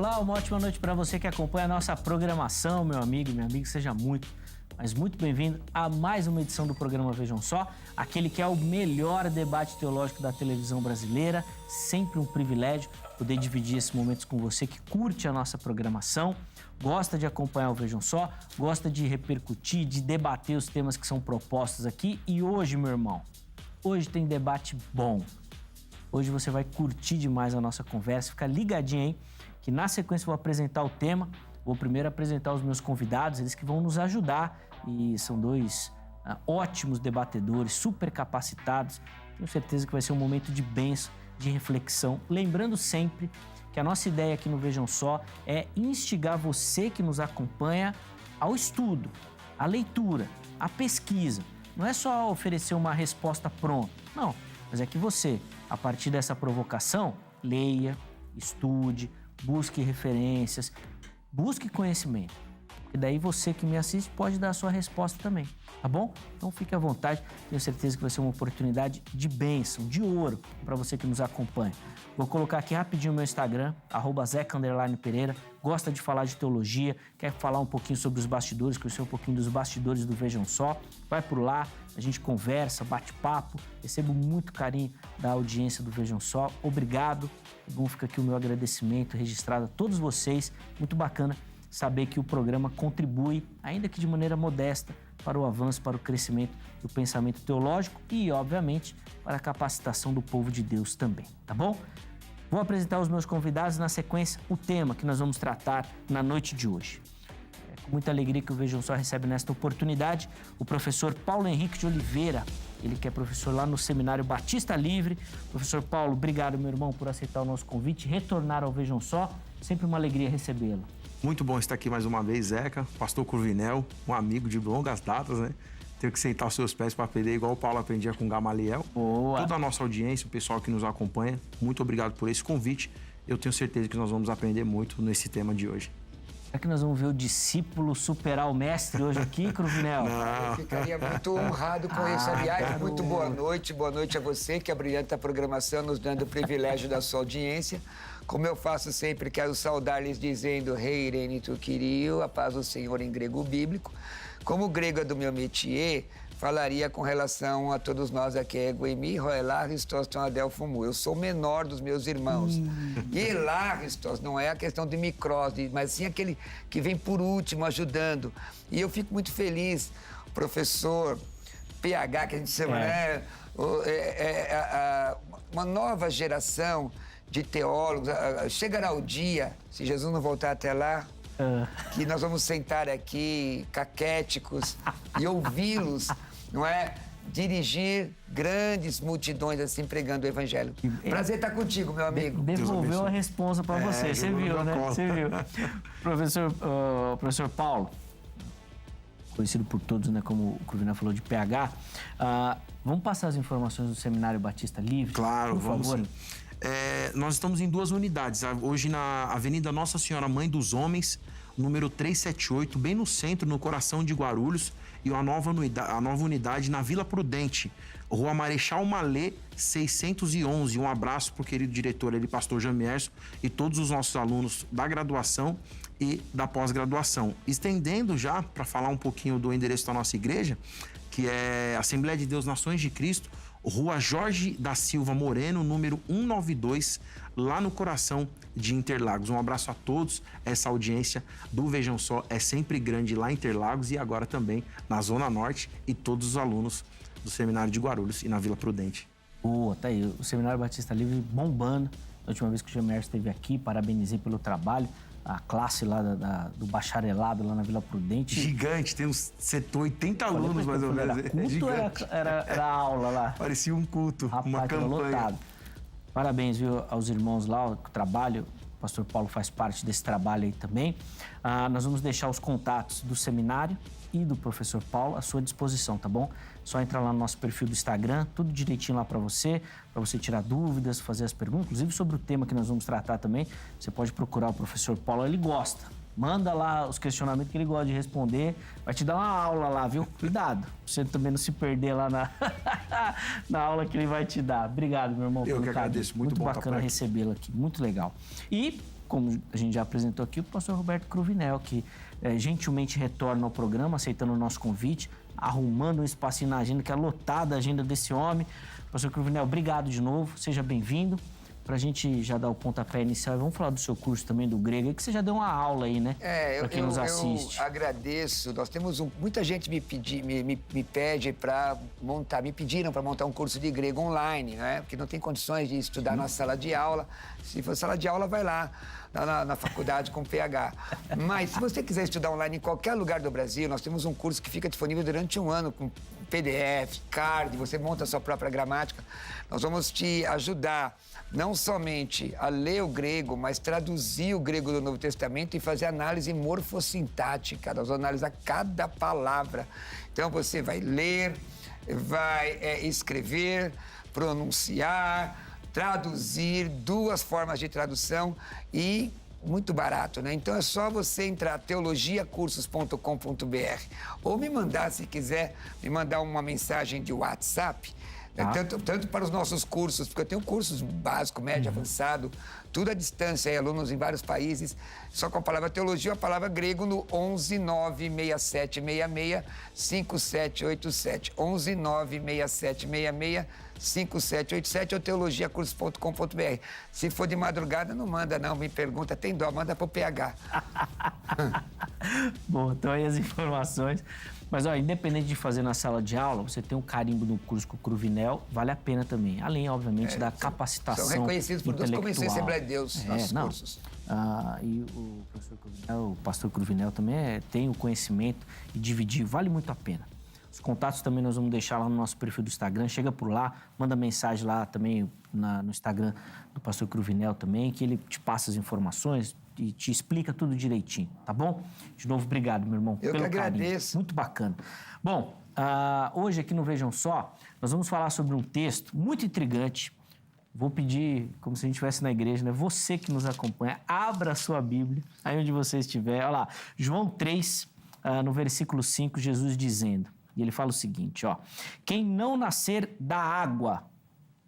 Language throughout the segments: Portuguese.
Olá, uma ótima noite para você que acompanha a nossa programação, meu amigo, minha amiga, seja muito, mas muito bem-vindo a mais uma edição do programa Vejam Só, aquele que é o melhor debate teológico da televisão brasileira, sempre um privilégio poder dividir esses momentos com você que curte a nossa programação, gosta de acompanhar o Vejam Só, gosta de repercutir, de debater os temas que são propostos aqui. E hoje, meu irmão, hoje tem debate bom. Hoje você vai curtir demais a nossa conversa, fica ligadinho aí, que na sequência eu vou apresentar o tema. Vou primeiro apresentar os meus convidados, eles que vão nos ajudar, e são dois ótimos debatedores, super capacitados. Tenho certeza que vai ser um momento de bênção, de reflexão. Lembrando sempre que a nossa ideia aqui no Vejam Só é instigar você que nos acompanha ao estudo, à leitura, à pesquisa. Não é só oferecer uma resposta pronta, não, mas é que você, a partir dessa provocação, leia, estude, busque referências, busque conhecimento. E daí você que me assiste pode dar a sua resposta também, tá bom? Então fique à vontade, tenho certeza que vai ser uma oportunidade de bênção, de ouro, para você que nos acompanha. Vou colocar aqui rapidinho o meu Instagram, @zeca_pereira, gosta de falar de teologia, quer falar um pouquinho sobre os bastidores, conhecer um pouquinho dos bastidores do Vejam Só, vai por lá, a gente conversa, bate papo, recebo muito carinho da audiência do Vejam Só, obrigado, bom, fica aqui o meu agradecimento registrado a todos vocês, muito bacana saber que o programa contribui, ainda que de maneira modesta, para o avanço, para o crescimento do pensamento teológico e, obviamente, para a capacitação do povo de Deus também, tá bom? Vou apresentar os meus convidados, na sequência, o tema que nós vamos tratar na noite de hoje. É com muita alegria que o Vejam Só recebe nesta oportunidade o professor Paulo Henrique de Oliveira, ele que é professor lá no Seminário Batista Livre. Professor Paulo, obrigado, meu irmão, por aceitar o nosso convite, retornar ao Vejam Só, sempre uma alegria recebê-lo. Muito bom estar aqui mais uma vez, Zeca, pastor Cruvinel, um amigo de longas datas, né? Ter que sentar os seus pés para aprender, igual o Paulo aprendia com Gamaliel. Boa. Toda a nossa audiência, o pessoal que nos acompanha, muito obrigado por esse convite. Eu tenho certeza que nós vamos aprender muito nesse tema de hoje. Será que nós vamos ver o discípulo superar o mestre hoje aqui, Cruvinel? Eu ficaria muito honrado com isso. Aliás, muito boa noite a você que abrilhanta a programação, nos dando o privilégio da sua audiência. Como eu faço sempre, quero saudar-lhes dizendo Rei Irene tu Kyriou, a paz do Senhor em grego bíblico. Como o grego é do meu métier, falaria com relação a todos nós aqui, Eguemi, Roelá, Christos, Adelfomu. Eu sou o menor dos meus irmãos. E Elá, Christos, não é a questão de microse, mas sim aquele que vem por último, ajudando. E eu fico muito feliz, professor PH, que a gente chama, né? Uma nova geração de teólogos. Chegará o dia, se Jesus não voltar até lá, que nós vamos sentar aqui caquéticos e ouvi-los, não é? Dirigir grandes multidões assim, pregando o evangelho. Prazer estar contigo, meu amigo. Devolveu a responsa para você, você viu, né? Você viu. Professor Paulo, conhecido por todos, né, como o Cruvinel falou, de PH, vamos passar as informações do Seminário Batista Livre? Claro, por vamos favor. Sim. Nós estamos em duas unidades, hoje na Avenida Nossa Senhora Mãe dos Homens, número 378, bem no centro, no coração de Guarulhos, e a nova unidade na Vila Prudente, Rua Marechal Malê, 611. Um abraço para o querido diretor, ele, pastor Jamierson, e todos os nossos alunos da graduação e da pós-graduação. Estendendo já, para falar um pouquinho do endereço da nossa igreja, que é Assembleia de Deus Nações de Cristo, Rua Jorge da Silva Moreno, número 192, lá no coração de Interlagos. Um abraço a todos, essa audiência do Vejam Só é sempre grande lá em Interlagos e agora também na Zona Norte, e todos os alunos do Seminário de Guarulhos e na Vila Prudente. Boa, tá aí, o Seminário Batista Livre bombando. A última vez que o Jamierson esteve aqui, parabenizei pelo trabalho. A classe lá do bacharelado lá na Vila Prudente. Gigante, tem uns 80 alunos mais ou menos. Era culto, era aula lá? Parecia um culto, Rapaz, uma campanha. Lotado. Parabéns, viu, aos irmãos lá, o trabalho. O pastor Paulo faz parte desse trabalho aí também. Nós vamos deixar os contatos do seminário e do professor Paulo à sua disposição, tá bom? Só entrar lá no nosso perfil do Instagram, tudo direitinho lá para você tirar dúvidas, fazer as perguntas, inclusive sobre o tema que nós vamos tratar também. Você pode procurar o professor Paulo, ele gosta. Manda lá os questionamentos que ele gosta de responder. Vai te dar uma aula lá, viu? Cuidado, pra você também não se perder lá na aula que ele vai te dar. Obrigado, meu irmão. Eu que agradeço, muito bom bacana recebê-lo aqui, muito legal. E como a gente já apresentou aqui, o pastor Roberto Cruvinel, que gentilmente retorna ao programa, aceitando o nosso convite, arrumando um espacinho na agenda, que é lotada a agenda desse homem. Pastor Cruvinel, obrigado de novo, seja bem-vindo. Para a gente já dar o pontapé inicial, vamos falar do seu curso também do grego, que você já deu uma aula aí, né? Para quem nos assiste. Eu agradeço. Nós temos muita gente me pede para montar, me pediram para montar um curso de grego online, né? Porque não tem condições de estudar na sala de aula. Se for sala de aula, vai lá na faculdade com PH. Mas se você quiser estudar online em qualquer lugar do Brasil, nós temos um curso que fica disponível durante um ano com PDF, card, você monta a sua própria gramática. Nós vamos te ajudar não somente a ler o grego, mas traduzir o grego do Novo Testamento e fazer análise morfossintática. Nós vamos analisar cada palavra. Então você vai ler, vai escrever, pronunciar, traduzir, 2 formas de tradução e muito barato, né? Então é só você entrar teologiacursos.com.br ou me mandar, se quiser, me mandar uma mensagem de WhatsApp. Tanto para os nossos cursos, porque eu tenho cursos básico, médio, avançado, tudo à distância, alunos em vários países, só com a palavra teologia ou a palavra grego no 11 96766 5787. 11 96766 5787 ou teologiacursos.com.br. Se for de madrugada, não manda, não. Me pergunta, tem dó, manda pro PH. Bom, então aí as informações. Mas, ó, independente de fazer na sala de aula, você tem um carimbo no curso com o Cruvinel, vale a pena também. Além, obviamente, da capacitação intelectual. São reconhecidos por Deus como em Assembleia de Deus, nossos cursos. E o professor Cruvinel, o pastor Cruvinel também tem o conhecimento e dividir, vale muito a pena. Os contatos também nós vamos deixar lá no nosso perfil do Instagram. Chega por lá, manda mensagem lá também no Instagram do pastor Cruvinel também, que ele te passa as informações e te explica tudo direitinho, tá bom? De novo, obrigado, meu irmão, pelo carinho. Eu que agradeço. Muito bacana. Bom, hoje aqui no Vejam Só, nós vamos falar sobre um texto muito intrigante. Vou pedir, como se a gente estivesse na igreja, né? Você que nos acompanha, abra a sua Bíblia, aí onde você estiver. Olha lá, João 3, no versículo 5, Jesus dizendo, e ele fala o seguinte, ó: quem não nascer da água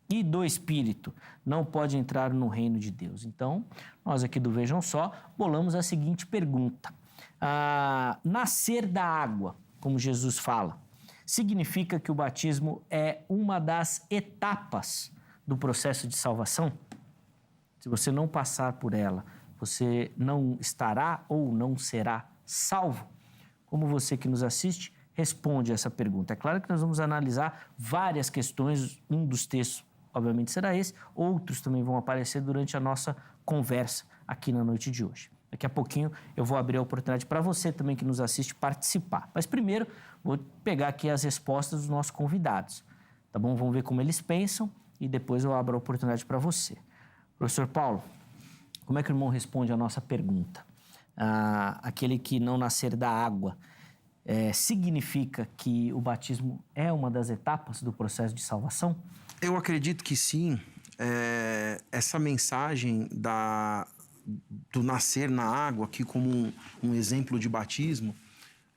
e do Espírito não pode entrar no reino de Deus. Então, nós aqui do Vejam Só, bolamos a seguinte pergunta. Nascer da água, como Jesus fala, significa que o batismo é uma das etapas do processo de salvação? Se você não passar por ela, você não estará ou não será salvo? Como você que nos assiste responde essa pergunta? É claro que nós vamos analisar várias questões, um dos textos obviamente será esse, outros também vão aparecer durante a nossa conversa aqui na noite de hoje. Daqui a pouquinho eu vou abrir a oportunidade para você também que nos assiste participar. Mas primeiro, vou pegar aqui as respostas dos nossos convidados, tá bom? Vamos ver como eles pensam e depois eu abro a oportunidade para você. Professor Paulo, como é que o irmão responde a nossa pergunta? Aquele que não nascer da água, significa que o batismo é uma das etapas do processo de salvação? Eu acredito que sim. Essa mensagem do nascer na água, aqui como um exemplo de batismo,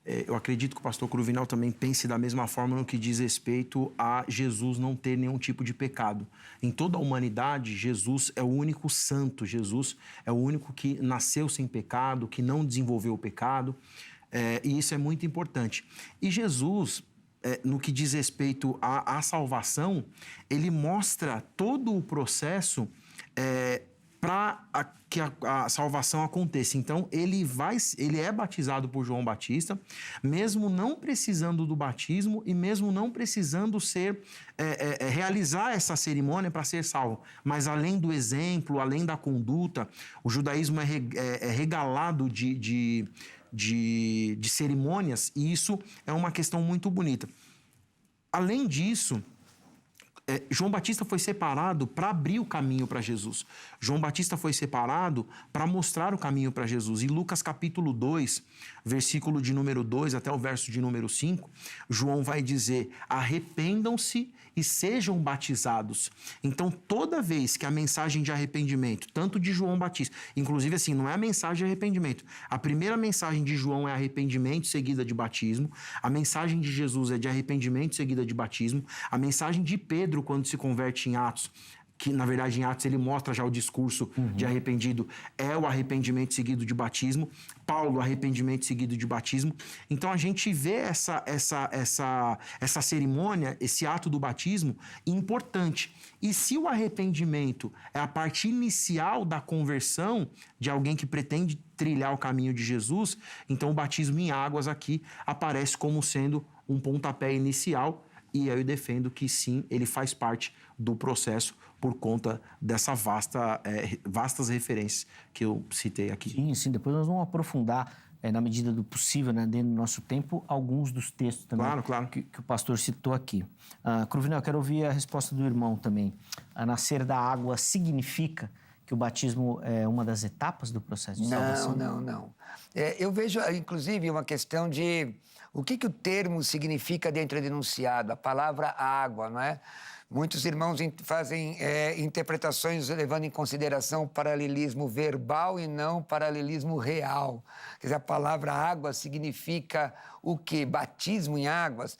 eu acredito que o pastor Cruvinel também pense da mesma forma no que diz respeito a Jesus não ter nenhum tipo de pecado. Em toda a humanidade, Jesus é o único santo, Jesus é o único que nasceu sem pecado, que não desenvolveu o pecado, e isso é muito importante. E Jesus, no que diz respeito à salvação, ele mostra todo o processo para que a salvação aconteça. Então, ele é batizado por João Batista, mesmo não precisando do batismo e mesmo não precisando realizar essa cerimônia para ser salvo. Mas além do exemplo, além da conduta, o judaísmo é regalado de cerimônias, e isso é uma questão muito bonita. Além disso, João Batista foi separado para abrir o caminho para Jesus. João Batista foi separado para mostrar o caminho para Jesus. Em Lucas capítulo 2, versículo de número 2 até o verso de número 5, João vai dizer: arrependam-se e sejam batizados. Então, toda vez que a mensagem de arrependimento, tanto de João Batista, inclusive assim, não é a mensagem de arrependimento. A primeira mensagem de João é arrependimento seguida de batismo. A mensagem de Jesus é de arrependimento seguida de batismo. A mensagem de Pedro, quando se converte em Atos, que na verdade em Atos ele mostra já o discurso de arrependido, é o arrependimento seguido de batismo. Paulo, arrependimento seguido de batismo. Então a gente vê essa cerimônia, esse ato do batismo importante. E se o arrependimento é a parte inicial da conversão de alguém que pretende trilhar o caminho de Jesus, então o batismo em águas aqui aparece como sendo um pontapé inicial, e eu defendo que sim, ele faz parte do processo por conta dessa vastas referências que eu citei aqui. Sim, depois nós vamos aprofundar, na medida do possível, né, dentro do nosso tempo, alguns dos textos também Claro. que o pastor citou aqui. Cruvinel, eu quero ouvir a resposta do irmão também. Nascer da água significa que o batismo é uma das etapas do processo de salvação? Não. Eu vejo, inclusive, uma questão de o que o termo significa dentro do enunciado, a palavra água, não é? Muitos irmãos fazem interpretações levando em consideração o paralelismo verbal e não o paralelismo real. Quer dizer, a palavra água significa o quê? Batismo em águas.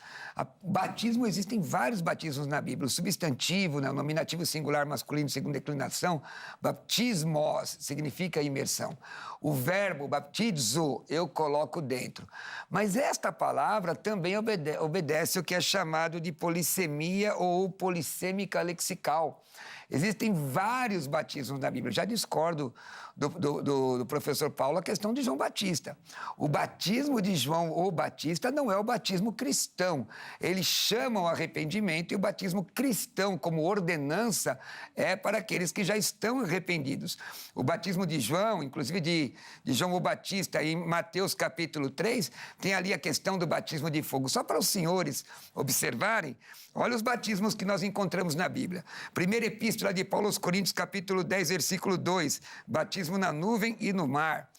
Batismo, existem vários batismos na Bíblia. O substantivo, né, o nominativo singular masculino, segunda declinação, baptismos, significa imersão. O verbo baptizo, eu coloco dentro. Mas esta palavra também obedece o que é chamado de polissemia ou polissêmica lexical. Existem vários batismos na Bíblia. Eu já discordo do professor Paulo a questão de João Batista. O batismo de João ou Batista não é o batismo cristão. Eles chamam arrependimento, e o batismo cristão, como ordenança, é para aqueles que já estão arrependidos. O batismo de João, inclusive de João o Batista, em Mateus capítulo 3, tem ali a questão do batismo de fogo. Só para os senhores observarem, olha os batismos que nós encontramos na Bíblia. Primeira epístola de Paulo aos Coríntios, capítulo 10, versículo 2, batismo na nuvem e no mar.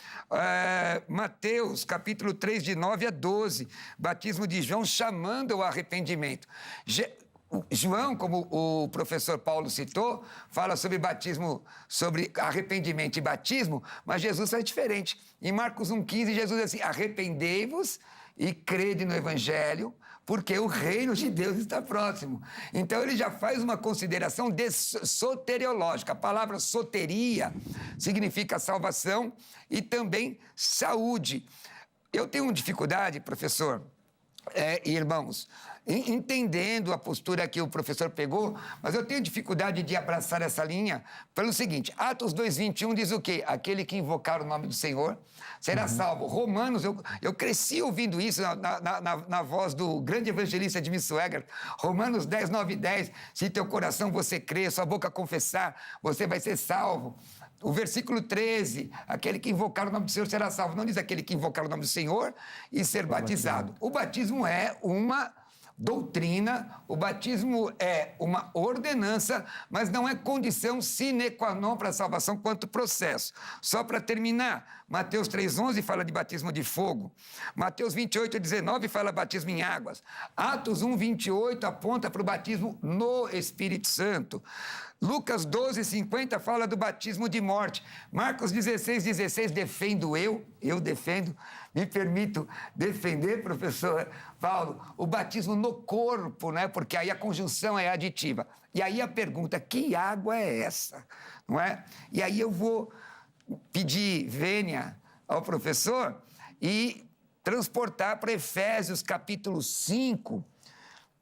Mateus, capítulo 3, de 9 a 12, batismo de João chamando ao arrependimento. João, como o professor Paulo citou, fala sobre batismo, sobre arrependimento e batismo, mas Jesus é diferente. Em Marcos 1,15, Jesus diz assim: arrependei-vos e crede no Evangelho, porque o reino de Deus está próximo. Então, ele já faz uma consideração soteriológica. A palavra soteria significa salvação e também saúde. Eu tenho dificuldade, professor, e irmãos, entendendo a postura que o professor pegou, mas eu tenho dificuldade de abraçar essa linha pelo seguinte: Atos 2,21 diz o quê? Aquele que invocar o nome do Senhor será salvo. Romanos, eu cresci ouvindo isso na voz do grande evangelista Edmilson Swagger. Romanos 10, 9 e 10, se teu coração você crer, sua boca confessar, você vai ser salvo. O versículo 13, aquele que invocar o nome do Senhor será salvo. Não diz aquele que invocar o nome do Senhor e ser batizado. O batismo é uma doutrina, o batismo é uma ordenança, mas não é condição sine qua non para a salvação quanto processo. Só para terminar, Mateus 3,11 fala de batismo de fogo, Mateus 28,19 fala batismo em águas, Atos 1,28 aponta para o batismo no Espírito Santo, Lucas 12,50 fala do batismo de morte. Marcos 16,16, defendo eu defendo, me permito defender, professor Paulo, o batismo no corpo, né? Porque aí a conjunção é aditiva. E aí a pergunta, que água é essa? Não é? E aí eu vou pedir vênia ao professor e transportar para Efésios capítulo 5,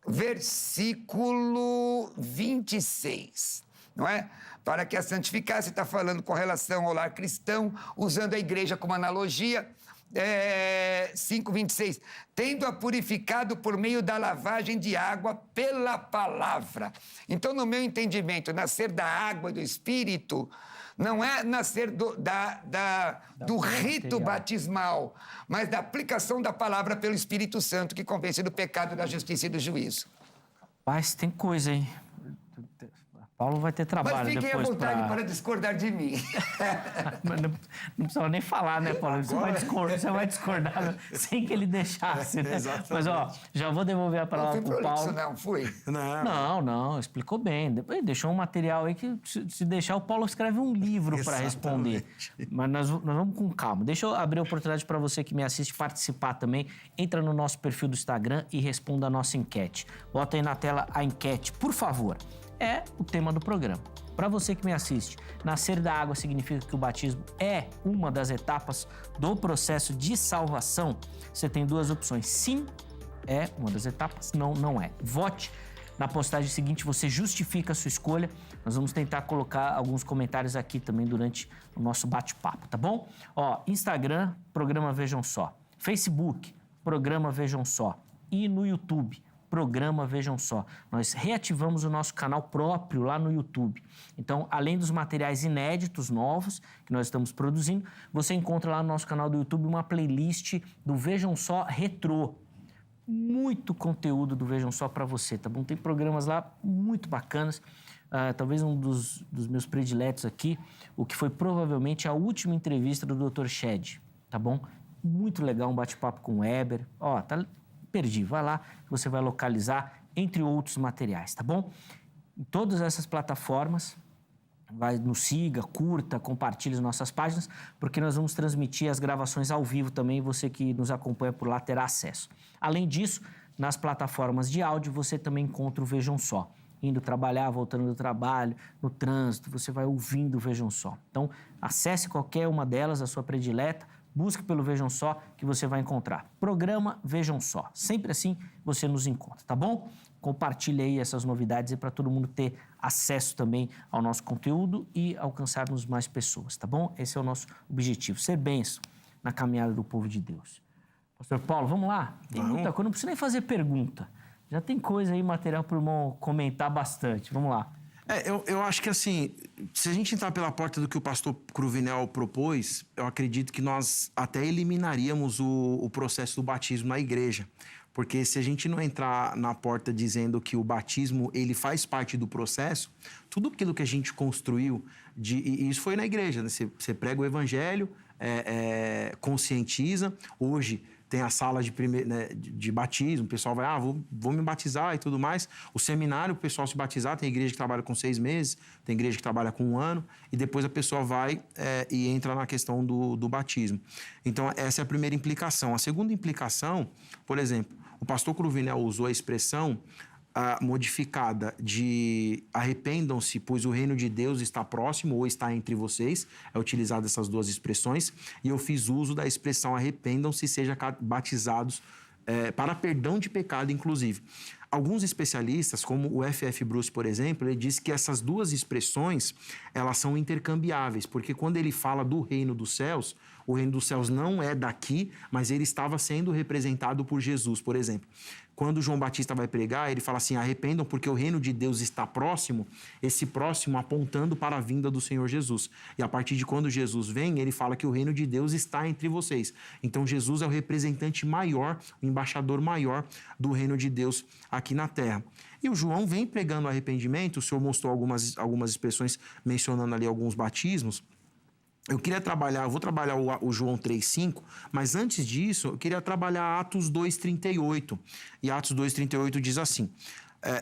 versículo 26. Não é? Para que a santificasse, está falando com relação ao lar cristão, usando a igreja como analogia, 5,26. Tendo-a purificado por meio da lavagem de água pela palavra. Então, no meu entendimento, nascer da água e do Espírito não é nascer do rito batismal, mas da aplicação da palavra pelo Espírito Santo, que convence do pecado, da justiça e do juízo. Mas tem coisa, hein? Paulo vai ter trabalho depois. Mas fiquem à vontade para discordar de mim. Mas não precisava nem falar, né, Paulo? Você vai discordar sem que ele deixasse, né? Exatamente. Mas, ó, já vou devolver a palavra para o Paulo. Não fui? Não, explicou bem. Depois deixou um material aí que, se deixar, o Paulo escreve um livro para responder. Mas nós vamos com calma. Deixa eu abrir a oportunidade para você que me assiste participar também. Entra no nosso perfil do Instagram e responda a nossa enquete. Bota aí na tela a enquete, por favor. é o tema do programa. Para você que me assiste, nascer da água significa que o batismo é uma das etapas do processo de salvação? Você tem duas opções. Sim, é uma das etapas. Não, não é. Vote. Na postagem seguinte, você justifica a sua escolha. Nós vamos tentar colocar alguns comentários aqui também durante o nosso bate-papo, tá bom? Ó, Instagram, programa Vejam Só. Facebook, programa Vejam Só. E no YouTube, programa Vejam Só. Nós reativamos o nosso canal próprio lá no YouTube. Então, além dos materiais inéditos novos que nós estamos produzindo, você encontra lá no nosso canal do YouTube uma playlist do Vejam Só Retrô. Muito conteúdo do Vejam Só para você, tá bom? Tem programas lá muito bacanas. Talvez um dos meus prediletos aqui, o que foi provavelmente a última entrevista do Dr. Shed, tá bom? Muito legal, um bate-papo com o Weber. Ó, tá perdi, vai lá que você vai localizar, entre outros materiais, tá bom? Em todas essas plataformas, nos siga, curta, compartilhe as nossas páginas, porque nós vamos transmitir as gravações ao vivo também, você que nos acompanha por lá terá acesso. Além disso, nas plataformas de áudio, você também encontra o Vejam Só. Indo trabalhar, voltando do trabalho, no trânsito, você vai ouvindo o Vejam Só. Então, acesse qualquer uma delas, a sua predileta, busque pelo Vejam Só que você vai encontrar. Programa Vejam Só. Sempre assim você nos encontra, tá bom? Compartilhe aí essas novidades para todo mundo ter acesso também ao nosso conteúdo e alcançarmos mais pessoas, tá bom? Esse é o nosso objetivo, ser bênção na caminhada do povo de Deus. Pastor Paulo, vamos lá? Tem muita coisa, não precisa nem fazer pergunta. Já tem coisa aí, material para o irmão comentar bastante. Vamos lá. Eu acho que assim, se a gente entrar pela porta do que o pastor Cruvinel propôs, eu acredito que nós até eliminaríamos o processo do batismo na igreja. Porque se a gente não entrar na porta dizendo que o batismo ele faz parte do processo, tudo aquilo que a gente construiu, e isso foi na igreja, né? Você prega o evangelho, conscientiza. Hoje tem a sala de batismo, o pessoal vai, vou me batizar e tudo mais. O seminário, o pessoal se batizar, tem igreja que trabalha com 6 meses, tem igreja que trabalha com 1 ano, e depois a pessoa vai e entra na questão do batismo. Então, essa é a primeira implicação. A segunda implicação, por exemplo, o pastor Cruvinel usou a expressão modificada de arrependam-se, pois o reino de Deus está próximo ou está entre vocês. É utilizado essas duas expressões. E eu fiz uso da expressão arrependam-se e sejam batizados para perdão de pecado, inclusive. Alguns especialistas, como o F.F. Bruce, por exemplo, ele diz que essas duas expressões, elas são intercambiáveis, porque quando ele fala do reino dos céus, o reino dos céus não é daqui, mas ele estava sendo representado por Jesus, por exemplo. Quando João Batista vai pregar, ele fala assim, arrependam porque o reino de Deus está próximo, esse próximo apontando para a vinda do Senhor Jesus. E a partir de quando Jesus vem, ele fala que o reino de Deus está entre vocês. Então Jesus é o representante maior, o embaixador maior do reino de Deus aqui na terra. E o João vem pregando arrependimento, o senhor mostrou algumas expressões mencionando ali alguns batismos. Eu vou trabalhar o João 3,5, mas antes disso, eu queria trabalhar Atos 2,38. E Atos 2,38 diz assim,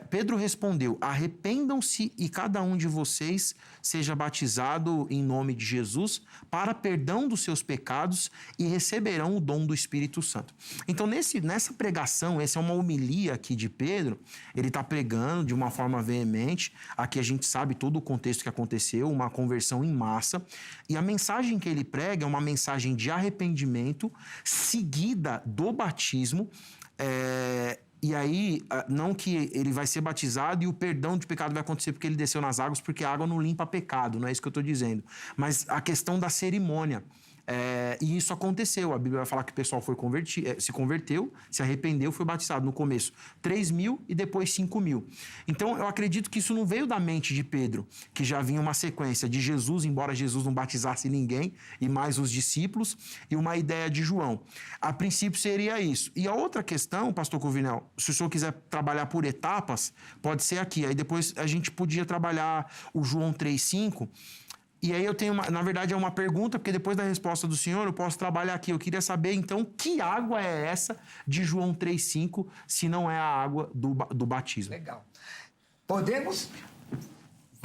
Pedro respondeu, arrependam-se e cada um de vocês seja batizado em nome de Jesus para perdão dos seus pecados e receberão o dom do Espírito Santo. Então, nessa pregação, essa é uma homilia aqui de Pedro, ele está pregando de uma forma veemente, aqui a gente sabe todo o contexto que aconteceu, uma conversão em massa, e a mensagem que ele prega é uma mensagem de arrependimento seguida do batismo, e aí, não que ele vai ser batizado e o perdão de pecado vai acontecer porque ele desceu nas águas, porque a água não limpa pecado, não é isso que eu estou dizendo. Mas a questão da cerimônia. E isso aconteceu. A Bíblia vai falar que o pessoal se converteu, se arrependeu, foi batizado no começo 3.000 e depois 5.000. Então, eu acredito que isso não veio da mente de Pedro, que já vinha uma sequência de Jesus, embora Jesus não batizasse ninguém, e mais os discípulos, e uma ideia de João. A princípio seria isso. E a outra questão, pastor Cruvinel, se o senhor quiser trabalhar por etapas, pode ser aqui. Aí depois a gente podia trabalhar o João 3,5. E aí eu tenho, na verdade, é uma pergunta, porque depois da resposta do senhor eu posso trabalhar aqui. Eu queria saber, então, que água é essa de João 3,5, se não é a água do batismo? Legal. Podemos?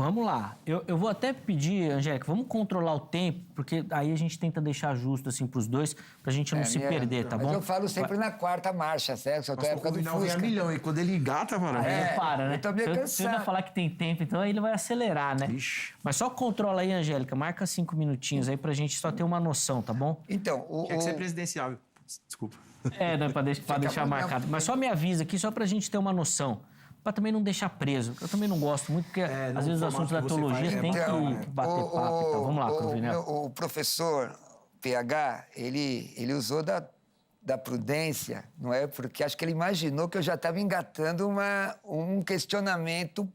Vamos lá. Eu vou até pedir, Angélica, vamos controlar o tempo, porque aí a gente tenta deixar justo, assim, pros dois, pra gente não se perder, tá bom? Mas eu falo sempre na quarta marcha, certo? Só tô Nossa, época do o Fusca. Milhão, e quando ele engata, mano... Aí ele para, né? Eu tô meio Se eu ainda cansado. falar que tem tempo, então aí ele vai acelerar, né? Ixi. Mas só controla aí, Angélica, marca 5 minutinhos aí pra gente só ter uma noção, tá bom? Então, Tinha que ser presidencial. Desculpa. Né, pra deixar marcado. Mas só me avisa aqui, só pra gente ter uma noção. Pra também não deixar preso. Eu também não gosto muito, porque às vezes os assuntos da teologia tem que bater papo. Então, vamos lá, Cruvinel. O professor PH, ele usou da prudência, não é? Porque acho que ele imaginou que eu já estava engatando um questionamento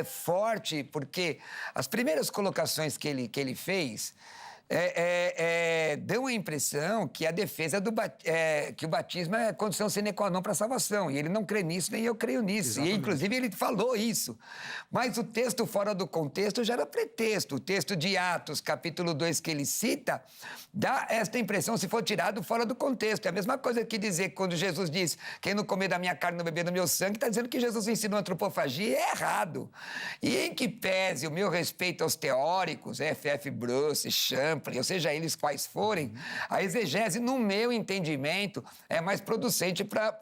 forte, porque as primeiras colocações que ele fez deu a impressão que a defesa que o batismo é condição sine qua non para a salvação. E ele não crê nisso, nem eu creio nisso. Exatamente. E, inclusive, ele falou isso. Mas o texto fora do contexto já era pretexto. O texto de Atos, capítulo 2, que ele cita, dá esta impressão se for tirado fora do contexto. É a mesma coisa que dizer que quando Jesus diz quem não comer da minha carne, não beber do meu sangue, está dizendo que Jesus ensinou antropofagia. É errado. E em que pese o meu respeito aos teóricos, F.F. Bruce, Champlin, ou seja, eles quais forem, a exegese, no meu entendimento, é mais producente para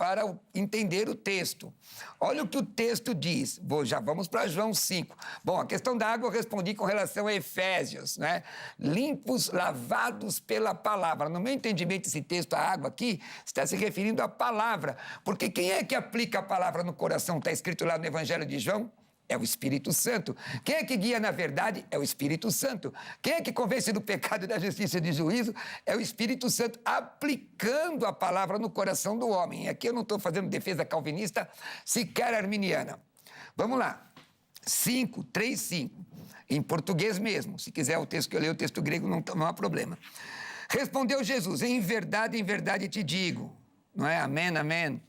entender o texto. Olha o que o texto diz. Já vamos para João 5. Bom, a questão da água eu respondi com relação a Efésios, né? Limpos, lavados pela palavra. No meu entendimento, esse texto, a água aqui, está se referindo à palavra. Porque quem é que aplica a palavra no coração? Está escrito lá no Evangelho de João? É o Espírito Santo. Quem é que guia na verdade? É o Espírito Santo. Quem é que convence do pecado, da justiça e do juízo? É o Espírito Santo aplicando a palavra no coração do homem. E aqui eu não estou fazendo defesa calvinista, sequer arminiana. Vamos lá. 5, 3, 5. Em português mesmo. Se quiser o texto que eu leio, o texto grego, não há problema. Respondeu Jesus, em verdade te digo. Não é? Amém, amém.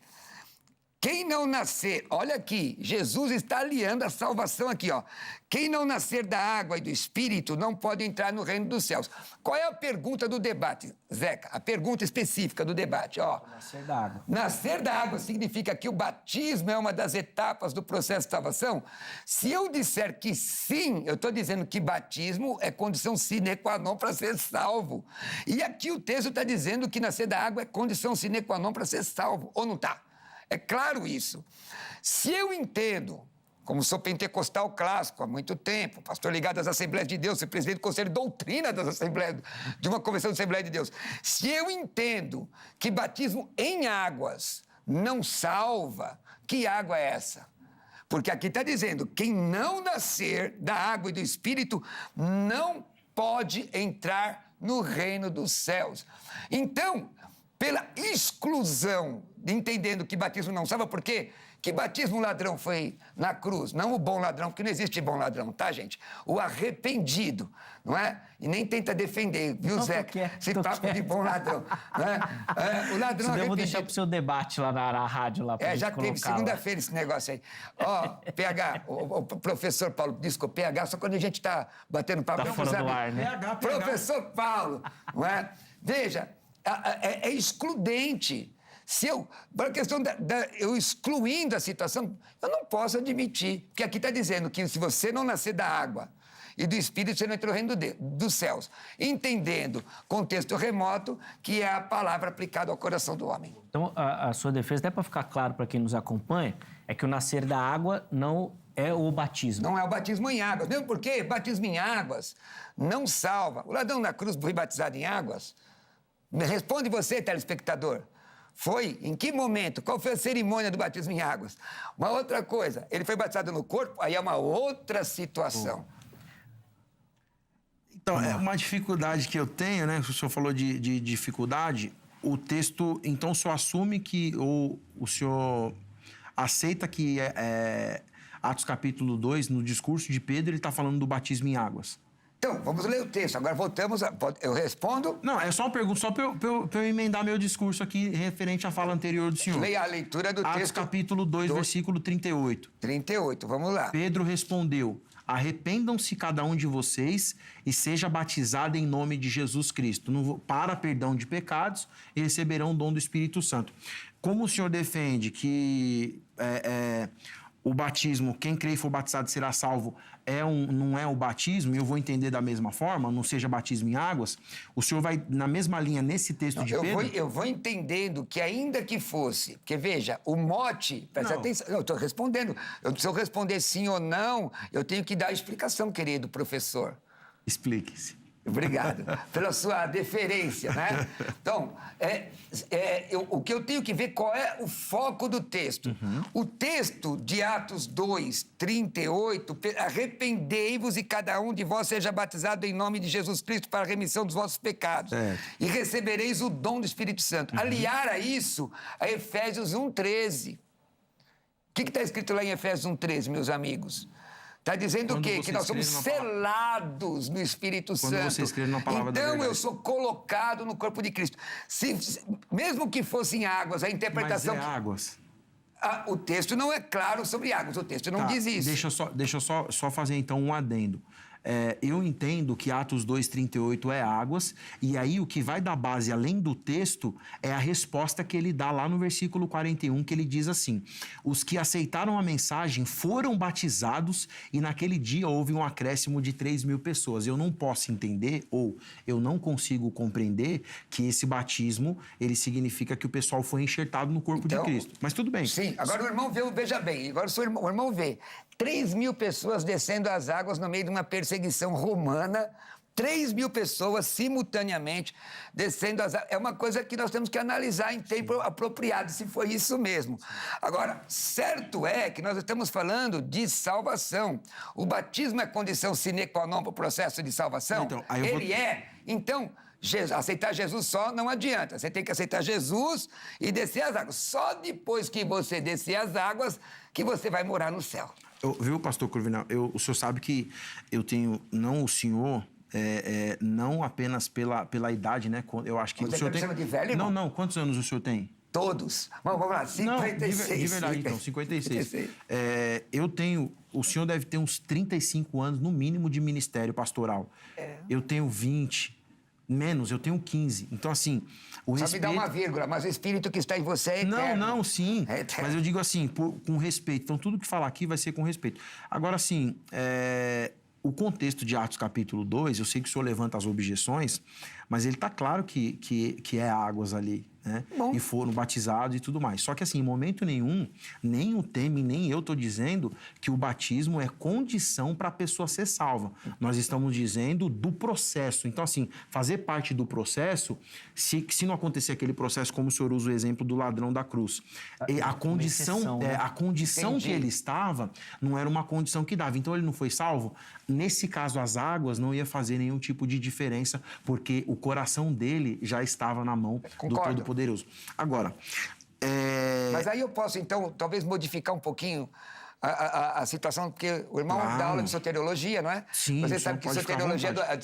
Quem não nascer, olha aqui, Jesus está aliando a salvação aqui, ó. Quem não nascer da água e do Espírito não pode entrar no reino dos céus. Qual é a pergunta do debate, Zeca? A pergunta específica do debate, ó. Nascer da água. Nascer da água significa que o batismo é uma das etapas do processo de salvação? Se eu disser que sim, eu estou dizendo que batismo é condição sine qua non para ser salvo. E aqui o texto está dizendo que nascer da água é condição sine qua non para ser salvo, ou não está? É claro isso. Se eu entendo, como sou pentecostal clássico há muito tempo, pastor ligado às Assembleias de Deus, sou presidente do Conselho de Doutrina das Assembleias, de uma convenção de Assembleia de Deus. Se eu entendo que batismo em águas não salva, que água é essa? Porque aqui está dizendo, quem não nascer da água e do Espírito não pode entrar no reino dos céus. Então, pela exclusão, entendendo que batismo não salva, por quê? Que batismo o ladrão foi na cruz, não o bom ladrão, porque não existe bom ladrão, tá, gente? O arrependido, não é? E nem tenta defender, viu, Não, Zeca? Esse papo de bom ladrão, não é? O ladrão Isso daí eu vou arrependido. deixar pro seu debate lá na rádio, lá pra gente Já teve colocar lá. segunda-feira esse negócio aí. Ó, PH, o professor Paulo, desculpa, PH, só quando a gente tá batendo papo. Tá não fora do sabe. ar, né? PH. Professor Paulo, não é? Veja, é excludente. Se eu, para a questão eu excluindo a situação, eu não posso admitir. Porque aqui está dizendo que se você não nascer da água e do Espírito, você não entra no reino dos céus. Entendendo contexto remoto, que é a palavra aplicada ao coração do homem. Então, a sua defesa, até para ficar claro para quem nos acompanha, é que o nascer da água não é o batismo. Não é o batismo em águas. Mesmo porque batismo em águas não salva. O ladrão na cruz foi batizado em águas? Responde você, telespectador. Foi? Em que momento? Qual foi a cerimônia do batismo em águas? Uma outra coisa, ele foi batizado no corpo, aí é uma outra situação. Então, é uma dificuldade que eu tenho, né? O senhor falou de dificuldade. O texto, então, só assume que o senhor aceita que Atos capítulo 2, no discurso de Pedro, ele está falando do batismo em águas. Então, vamos ler o texto. Agora voltamos, eu respondo. Não, é só uma pergunta, só para eu emendar meu discurso aqui referente à fala anterior do senhor. Leia a leitura do Atos texto. capítulo 2, versículo 38. 38, vamos lá. Pedro respondeu, arrependam-se cada um de vocês e seja batizado em nome de Jesus Cristo, para perdão de pecados, e receberão o dom do Espírito Santo. Como o senhor defende que o batismo, quem crê e for batizado será salvo, não é o batismo, e eu vou entender da mesma forma, não seja batismo em águas, o senhor vai na mesma linha nesse texto de Pedro? Eu vou entendendo que ainda que fosse, porque veja, o mote, presta atenção, eu estou respondendo, se eu responder sim ou não, eu tenho que dar a explicação, querido professor. Explique-se. Obrigado pela sua deferência, né? Então, o que eu tenho que ver qual é o foco do texto. O texto de Atos 2, 38, arrependei-vos e cada um de vós seja batizado em nome de Jesus Cristo para a remissão dos vossos pecados. E recebereis o dom do Espírito Santo. Aliar a isso, a Efésios 1,13. O que está escrito lá em Efésios 1,13, meus amigos? Está dizendo o quê? Que nós somos selados no Espírito Santo. Quando você escreve na palavra da verdade. Então eu sou colocado no corpo de Cristo. Mesmo que fossem águas, a interpretação... Mas águas. O texto não é claro sobre águas, o texto não diz isso. Deixa eu só fazer então um adendo. Eu entendo que Atos 2,38 é águas, e aí o que vai dar base, além do texto, é a resposta que ele dá lá no versículo 41, que ele diz assim: os que aceitaram a mensagem foram batizados, e naquele dia houve um acréscimo de 3.000 pessoas. Eu não posso entender, ou eu não consigo compreender, que esse batismo, ele significa que o pessoal foi enxertado no corpo de Cristo. Mas tudo bem. Sim, agora o irmão vê, veja bem, agora o irmão vê 3.000 pessoas descendo as águas no meio de uma perseguição romana, 3.000 pessoas simultaneamente descendo as águas. É uma coisa que nós temos que analisar em tempo apropriado, se foi isso mesmo. Agora, certo é que nós estamos falando de salvação. O batismo é condição sine qua non para o processo de salvação? Então, Então, aceitar Jesus só não adianta. Você tem que aceitar Jesus e descer as águas. Só depois que você descer as águas que você vai morar no céu. Viu, pastor Cruvinel? O senhor sabe que eu tenho, não o senhor, não apenas pela idade, né? Eu acho que você o senhor tem... chama de velho, irmão? Não. Quantos anos o senhor tem? Todos. Vamos lá, 56. Não, de verdade, então, 56. Eu tenho... O senhor deve ter uns 35 anos, no mínimo, de ministério pastoral. Eu tenho 20... Menos, eu tenho 15. Então, assim, o Só respeito... me dá uma vírgula, mas o espírito que está em você é eterno. Não, sim. É eterno. Mas eu digo assim, com respeito. Então, tudo que falar aqui vai ser com respeito. Agora, assim, o contexto de Atos capítulo 2, eu sei que o senhor levanta as objeções, mas ele está claro que é águas ali, né? Bom. E foram batizados e tudo mais. Só que, assim, em momento nenhum, nem o Temer, nem eu estou dizendo que o batismo é condição para a pessoa ser salva. Nós estamos dizendo do processo. Então, assim, fazer parte do processo, se não acontecer aquele processo, como o senhor usa o exemplo do ladrão da cruz, a condição, a condição que ele estava não era uma condição que dava. Então, ele não foi salvo. Nesse caso, as águas não ia fazer nenhum tipo de diferença, porque o coração dele já estava na mão do Todo-Poderoso. Agora... Mas aí eu posso, então, talvez modificar um pouquinho a situação, porque o irmão dá aula de soteriologia, não é? Sim. Você sabe que soteriologia é a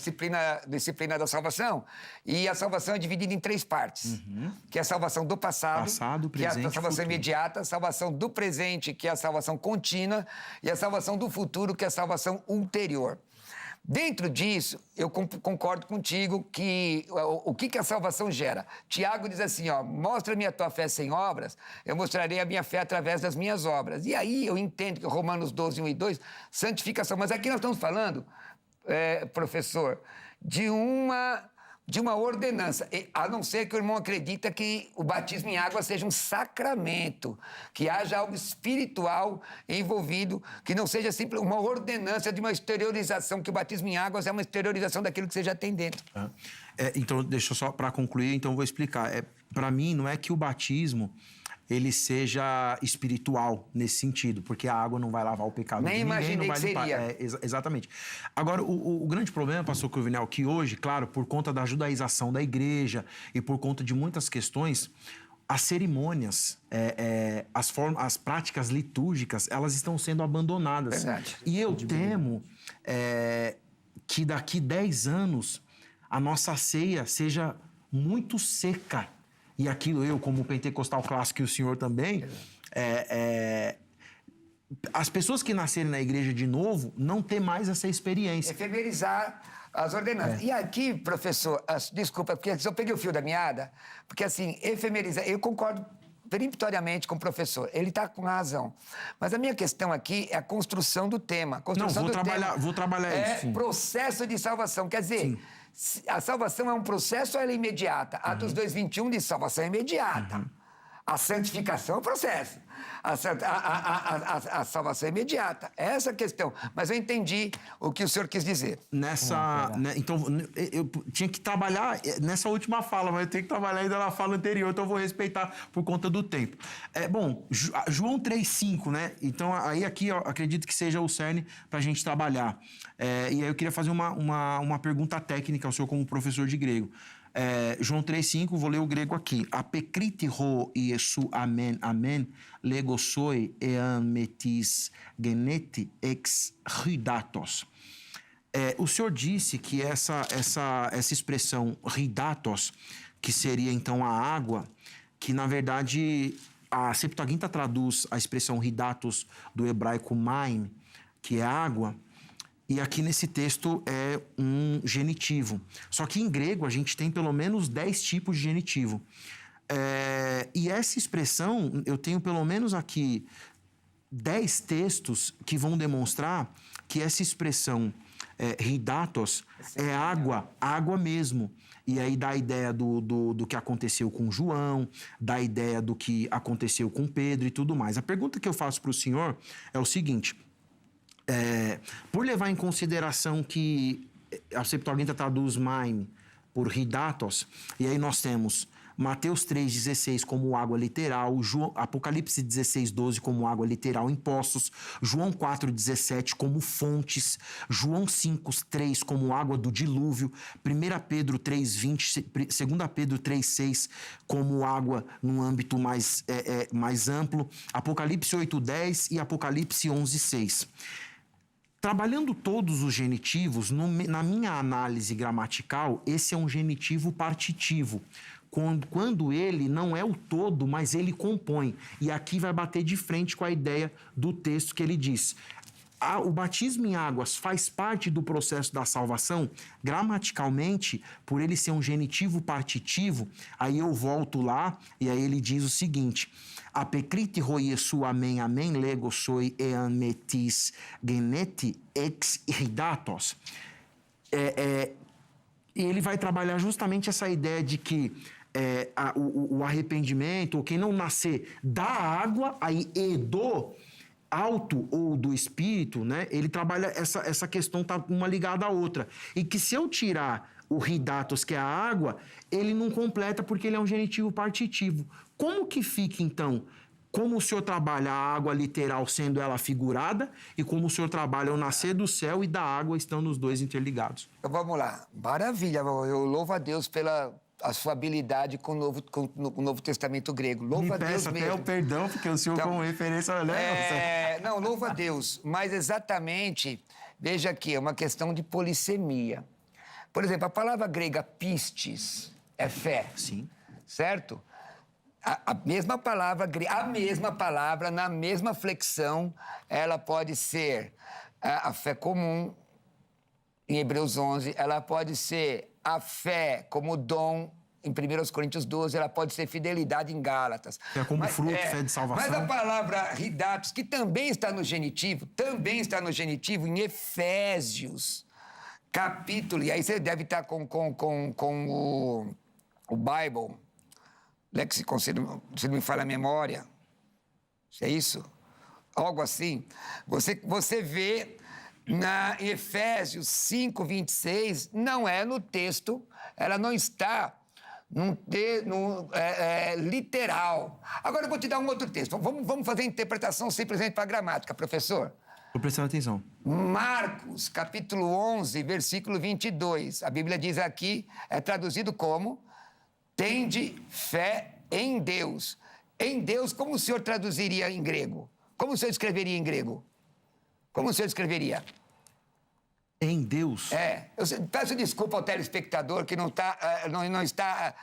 disciplina da salvação, e a salvação é dividida em 3 partes, que é a salvação do passado, que é a salvação imediata, a salvação do presente, que é a salvação contínua, e a salvação do futuro, que é a salvação ulterior. Dentro disso, eu concordo contigo que o que a salvação gera? Tiago diz assim, mostra-me a tua fé sem obras, eu mostrarei a minha fé através das minhas obras. E aí eu entendo que Romanos 12, 1 e 2, santificação. Mas aqui nós estamos falando, professor, de uma ordenança, a não ser que o irmão acredita que o batismo em água seja um sacramento, que haja algo espiritual envolvido, que não seja simplesmente uma ordenança de uma exteriorização, que o batismo em águas é uma exteriorização daquilo que você já tem dentro. Então, deixa eu só, para concluir, então eu vou explicar. Para mim, não é que o batismo ele seja espiritual nesse sentido, porque a água não vai lavar o pecado de ninguém, imaginei não vai que limpar. seria. Exatamente. Agora, o grande problema, pastor Cruvinel, que hoje, claro, por conta da judaização da igreja e por conta de muitas questões, as cerimônias, as práticas litúrgicas, elas estão sendo abandonadas. Verdade. E eu temo que daqui 10 anos a nossa ceia seja muito seca. E aquilo, eu, como pentecostal clássico e o senhor também, as pessoas que nascerem na igreja de novo não ter mais essa experiência. Efemerizar as ordenanças. E aqui, professor, desculpa, porque eu peguei o fio da meada, porque assim, efemerizar, eu concordo peremptoriamente com o professor. Ele está com razão. Mas a minha questão aqui é a construção do tema. Vou trabalhar isso. Sim. Processo de salvação. Quer dizer, a salvação é um processo ou ela é imediata? Atos 2:21 diz salvação é imediata. A santificação é um processo. A salvação é imediata. É essa a questão. Mas eu entendi o que o senhor quis dizer. Então, eu tinha que trabalhar nessa última fala, mas eu tenho que trabalhar ainda na fala anterior, então eu vou respeitar por conta do tempo. João 3:5, né? Então, aí aqui eu acredito que seja o cerne para a gente trabalhar. E aí eu queria fazer uma pergunta técnica ao senhor como professor de grego. João 3:5, vou ler o grego aqui. Apekriti ho Iesu amen amen legosoi ean metis geneti ex ridatos. O senhor disse que essa expressão ridatos, que seria então a água, que na verdade a Septuaginta traduz a expressão ridatos do hebraico maim, que é água, e aqui nesse texto é um genitivo. Só que em grego a gente tem pelo menos 10 tipos de genitivo. E essa expressão, eu tenho pelo menos aqui 10 textos que vão demonstrar que essa expressão ridatos é água mesmo. E aí dá a ideia do que aconteceu com João, dá a ideia do que aconteceu com Pedro e tudo mais. A pergunta que eu faço para o senhor é o seguinte: por levar em consideração que a Septuaginta traduz maim por ridatos, e aí nós temos Mateus 3,16 como água literal, Apocalipse 16,12 como água literal em poços, João 4,17 como fontes, João 5,3 como água do dilúvio, 1 Pedro 3,20, 2 Pedro 3,6 como água num âmbito mais amplo, Apocalipse 8,10 e Apocalipse 11,6. Trabalhando todos os genitivos, na minha análise gramatical, esse é um genitivo partitivo. Quando ele não é o todo, mas ele compõe. E aqui vai bater de frente com a ideia do texto que ele diz. O batismo em águas faz parte do processo da salvação? Gramaticalmente, por ele ser um genitivo partitivo, aí eu volto lá e aí ele diz o seguinte: Apekriti ho Iesu amen amen lego soi ean metis geneti ex ridatos. Ele vai trabalhar justamente essa ideia de que o arrependimento, ou quem não nascer da água, aí e do alto ou do espírito, né? Ele trabalha essa questão, tá uma ligada à outra. E que se eu tirar o ridatos, que é a água, ele não completa porque ele é um genitivo partitivo. Como que fica, então, como o senhor trabalha a água literal sendo ela figurada e como o senhor trabalha o nascer do céu e da água estando os dois interligados? Então, vamos lá. Maravilha. Eu louvo a Deus pela a sua habilidade com o Novo Testamento grego. Louvo a Deus mesmo. Me peço até o perdão, porque o senhor como referência... Não, louvo a Deus. Mas exatamente, veja aqui, é uma questão de polissemia. Por exemplo, a palavra grega pistis é fé. Sim. Certo? A mesma palavra, na mesma flexão, ela pode ser a fé comum, em Hebreus 11, ela pode ser a fé como dom, em 1 Coríntios 12, ela pode ser fidelidade em Gálatas. É como fruto, fé de salvação. Mas a palavra ridatos, que também está no genitivo, em Efésios, capítulo, e aí você deve estar com o Bible, lexicon, se não me falha a memória, é isso? Algo assim. Você vê em Efésios 5:26, não é no texto, ela não está literal. Agora eu vou te dar um outro texto. Vamos fazer a interpretação simplesmente para a gramática, professor. Estou prestando atenção. Marcos, capítulo 11, versículo 22. A Bíblia diz aqui, é traduzido como: tende fé em Deus. Em Deus, como o senhor traduziria em grego? Como o senhor escreveria em grego? Como o senhor escreveria? Em Deus? Eu peço desculpa ao telespectador que não está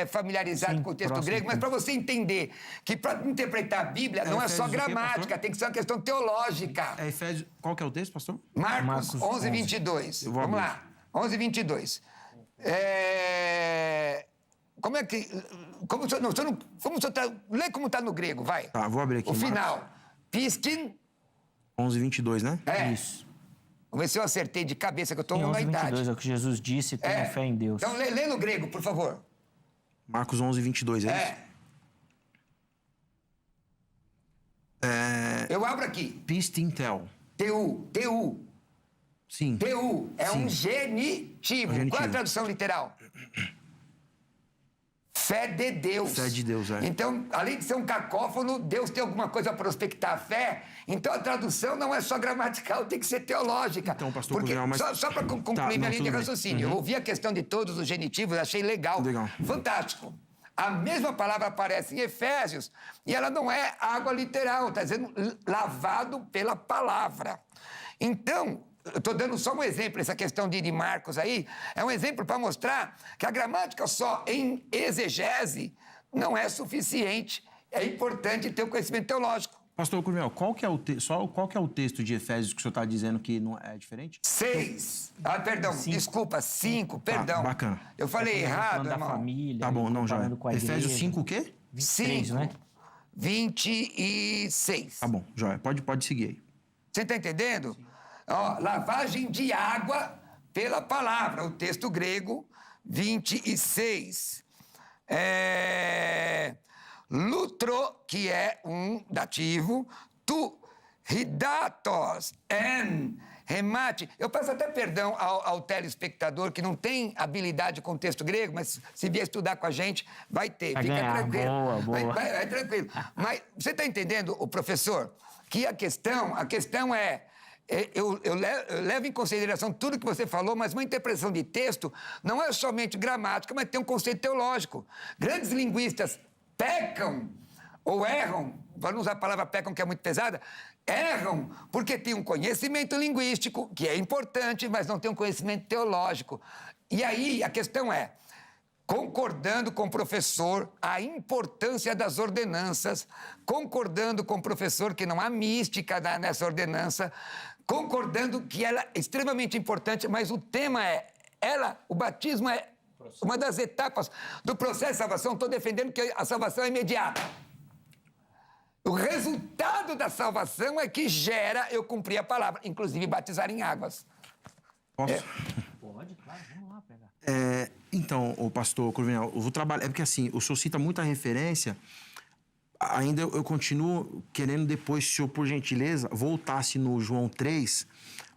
familiarizado com o texto grego, mas para você entender que para interpretar a Bíblia não é só gramática, tem que ser uma questão teológica. Efésios, qual que é o texto, pastor? Marcos 11, 22. Vamos lá, 11, 22. como é que... Como o senhor, lê como está no grego, vai. Tá, vou abrir aqui. O final. Pistin. 11:22, né? Isso. Vamos ver se eu acertei de cabeça, que eu estou Em na idade. 11:22 é o que Jesus disse, tenha fé em Deus. Então, lê no grego, por favor. Marcos 11:22, é isso? Eu abro aqui. Pistintel. TU. Sim. TU é Sim. um genitivo. genitivo. Qual é a tradução literal? Fé de Deus. Fé de Deus, é. Então, além de ser um cacófono, Deus tem alguma coisa a prospectar a fé. Então, a tradução não é só gramatical, tem que ser teológica. Então, pastor Porque, Cunhal, mas... só para concluir minha linha de raciocínio, eu ouvi a questão de todos os genitivos, achei legal. Legal. Fantástico. A mesma palavra aparece em Efésios e ela não é água literal, está dizendo lavado pela palavra. Então, eu estou dando só um exemplo, essa questão de Marcos aí, é um exemplo para mostrar que a gramática só em exegese não é suficiente. É importante ter o conhecimento teológico. Pastor Cunhal, qual que é o texto de Efésios que o senhor está dizendo que não é diferente? 6. Perdão, desculpa, 5, perdão. Bacana. Eu falei errado, da irmão. família. Tá bom, não, já. comparando com a Efésios igreja. 5 o quê? 23, 5, né? 26. Tá bom, já. Pode seguir aí. Você está entendendo? Ó, lavagem de água pela palavra, o texto grego, 26. Lutro, que é um dativo, tu, hidatos, remate. Eu peço até perdão ao telespectador que não tem habilidade com o texto grego, mas se vier estudar com a gente, vai ter. Vai Fica ganhar. tranquilo. Boa. Vai tranquilo. Mas você está entendendo, o professor, que a questão é... Eu levo em consideração tudo que você falou, mas uma interpretação de texto não é somente gramática, mas tem um conceito teológico. Grandes linguistas pecam ou erram, para não usar a palavra pecam, que é muito pesada, erram porque tem um conhecimento linguístico, que é importante, mas não tem um conhecimento teológico. E aí a questão é, concordando com o professor a importância das ordenanças, concordando com o professor que não há mística nessa ordenança, concordando que ela é extremamente importante, mas o tema o batismo é uma das etapas do processo de salvação. Estou defendendo que a salvação é imediata. O resultado da salvação é que gera eu cumprir a palavra, inclusive batizar em águas. Posso? Pode, claro, vamos lá pegar. Então, o pastor Cruvinel, eu vou trabalhar... É porque, assim, o senhor cita muita referência, ainda eu continuo querendo depois, se o senhor, por gentileza, voltasse no João 3,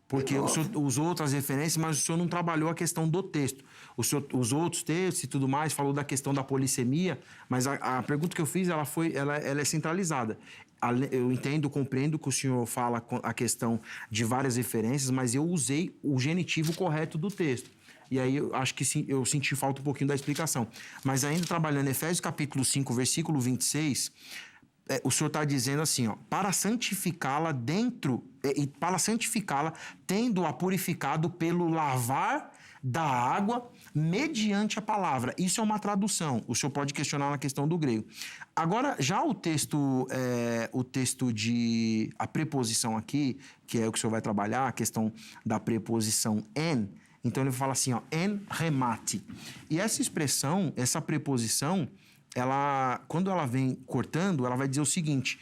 porque o senhor usou outras referências, mas o senhor não trabalhou a questão do texto. O senhor usou outros textos e tudo mais, falou da questão da polissemia, mas a pergunta que eu fiz, ela é centralizada. Eu entendo, compreendo que o senhor fala a questão de várias referências, mas eu usei o genitivo correto do texto. E aí eu acho que sim, eu senti falta um pouquinho da explicação. Mas ainda trabalhando em Efésios capítulo 5, versículo 26, o senhor está dizendo assim, ó, para santificá-la tendo-a purificado pelo lavar da água mediante a palavra. Isso é uma tradução. O senhor pode questionar na questão do grego. Agora, já o texto de... A preposição aqui, que é o que o senhor vai trabalhar, a questão da preposição en. Então, ele fala assim, ó, en remate. E essa expressão, essa preposição, quando ela vem cortando, ela vai dizer o seguinte,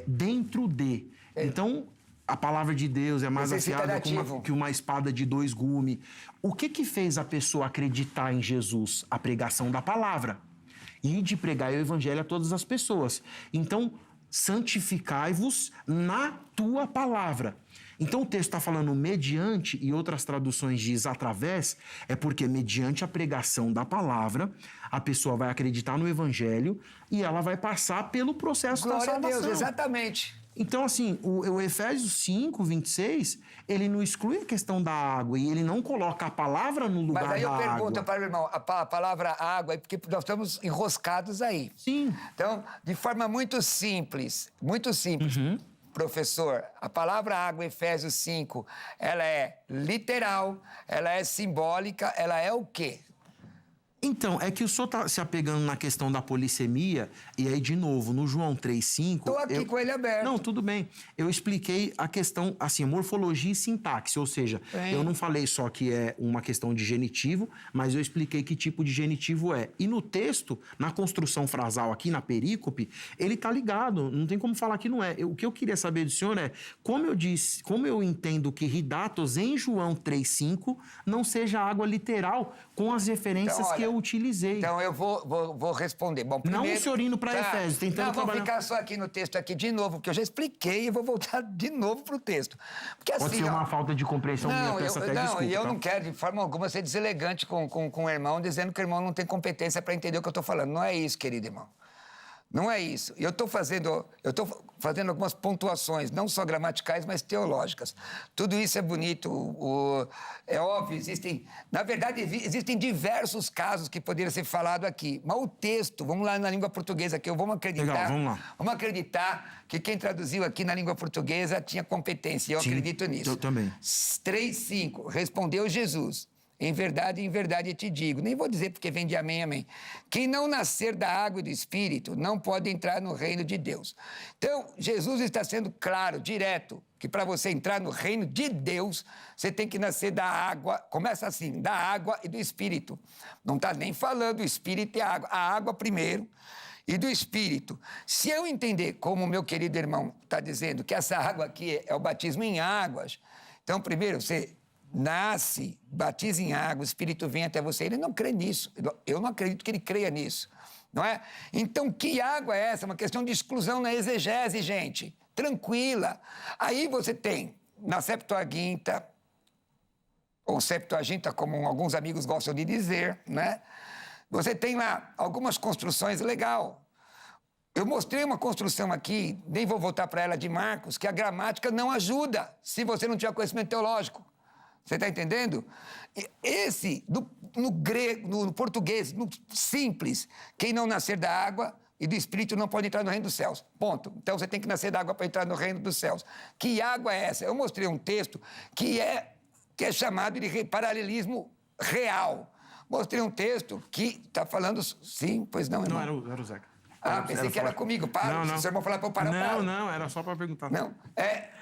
dentro de. Então, a palavra de Deus é mais afiada que uma espada de 2 gumes. O que fez a pessoa acreditar em Jesus? A pregação da palavra. E de pregar o evangelho a todas as pessoas. Então, santificai-vos na tua palavra. Então, o texto está falando mediante, e outras traduções diz através, é porque mediante a pregação da palavra, a pessoa vai acreditar no evangelho e ela vai passar pelo processo da salvação. Glória a Deus, exatamente. Então, assim, o Efésios 5, 26, ele não exclui a questão da água e ele não coloca a palavra no lugar da água. Mas aí eu pergunto para o irmão, a palavra água é porque nós estamos enroscados aí. Sim. Então, de forma muito simples, professor, a palavra água, Efésios 5, ela é literal, ela é simbólica, ela é o quê? Então, é que o senhor está se apegando na questão da polissemia, e aí, de novo, no João 3,5... Estou aqui com ele aberto. Não, tudo bem. Eu expliquei a questão, assim, morfologia e sintaxe, ou seja, eu não falei só que é uma questão de genitivo, mas eu expliquei que tipo de genitivo é. E no texto, na construção frasal aqui, na perícope, ele está ligado, não tem como falar que não é. O que eu queria saber do senhor é, como eu entendo que hidatos em João 3,5 não seja água literal com as referências Então, olha, que eu utilizei. Então, eu vou responder. Bom, primeiro, não o senhor indo para Efésios, tentando trabalhar... Vou ficar só aqui no texto aqui de novo, porque eu já expliquei e vou voltar de novo para o texto. Porque, assim, pode ser uma falta de compreensão minha, peço até desculpa. E eu não quero, de forma alguma, ser deselegante com o irmão, dizendo que o irmão não tem competência para entender o que eu estou falando. Não é isso, querido irmão. Não é isso. Eu estou fazendo algumas pontuações, não só gramaticais, mas teológicas. Tudo isso é bonito, é óbvio, na verdade, existem diversos casos que poderiam ser falados aqui. Mas o texto, vamos lá na língua portuguesa, que vamos acreditar. Legal, vamos lá. Vamos acreditar que quem traduziu aqui na língua portuguesa tinha competência. Eu acredito nisso. Eu também. 3,5. Respondeu Jesus. Em verdade te digo. Nem vou dizer porque vem de amém, amém. Quem não nascer da água e do Espírito não pode entrar no reino de Deus. Então, Jesus está sendo claro, direto, que para você entrar no reino de Deus, você tem que nascer da água, começa assim, da água e do Espírito. Não está nem falando o Espírito e a água primeiro e do Espírito. Se eu entender, como o meu querido irmão está dizendo, que essa água aqui é o batismo em águas, então, primeiro, você nasce, batiza em água, o Espírito vem até você. Ele não crê nisso. Eu não acredito que ele creia nisso, não é? Então, que água é essa? É uma questão de exclusão na exegese, gente. Tranquila. Aí você tem, na Septuaginta, ou Septuaginta, como alguns amigos gostam de dizer, né? Você tem lá algumas construções legal. Eu mostrei uma construção aqui, nem vou voltar para ela, de Marcos, que a gramática não ajuda se você não tiver conhecimento teológico. Você está entendendo? No grego, no português, no simples, quem não nascer da água e do Espírito não pode entrar no reino dos céus. Ponto. Então, você tem que nascer da água para entrar no reino dos céus. Que água é essa? Eu mostrei um texto que é chamado de paralelismo real. Mostrei um texto que está falando... Sim, pois não, irmão? Não, era o Zeca. Pensei que era comigo. Para, se o irmão falar para eu parar, Não, era só para perguntar. Não,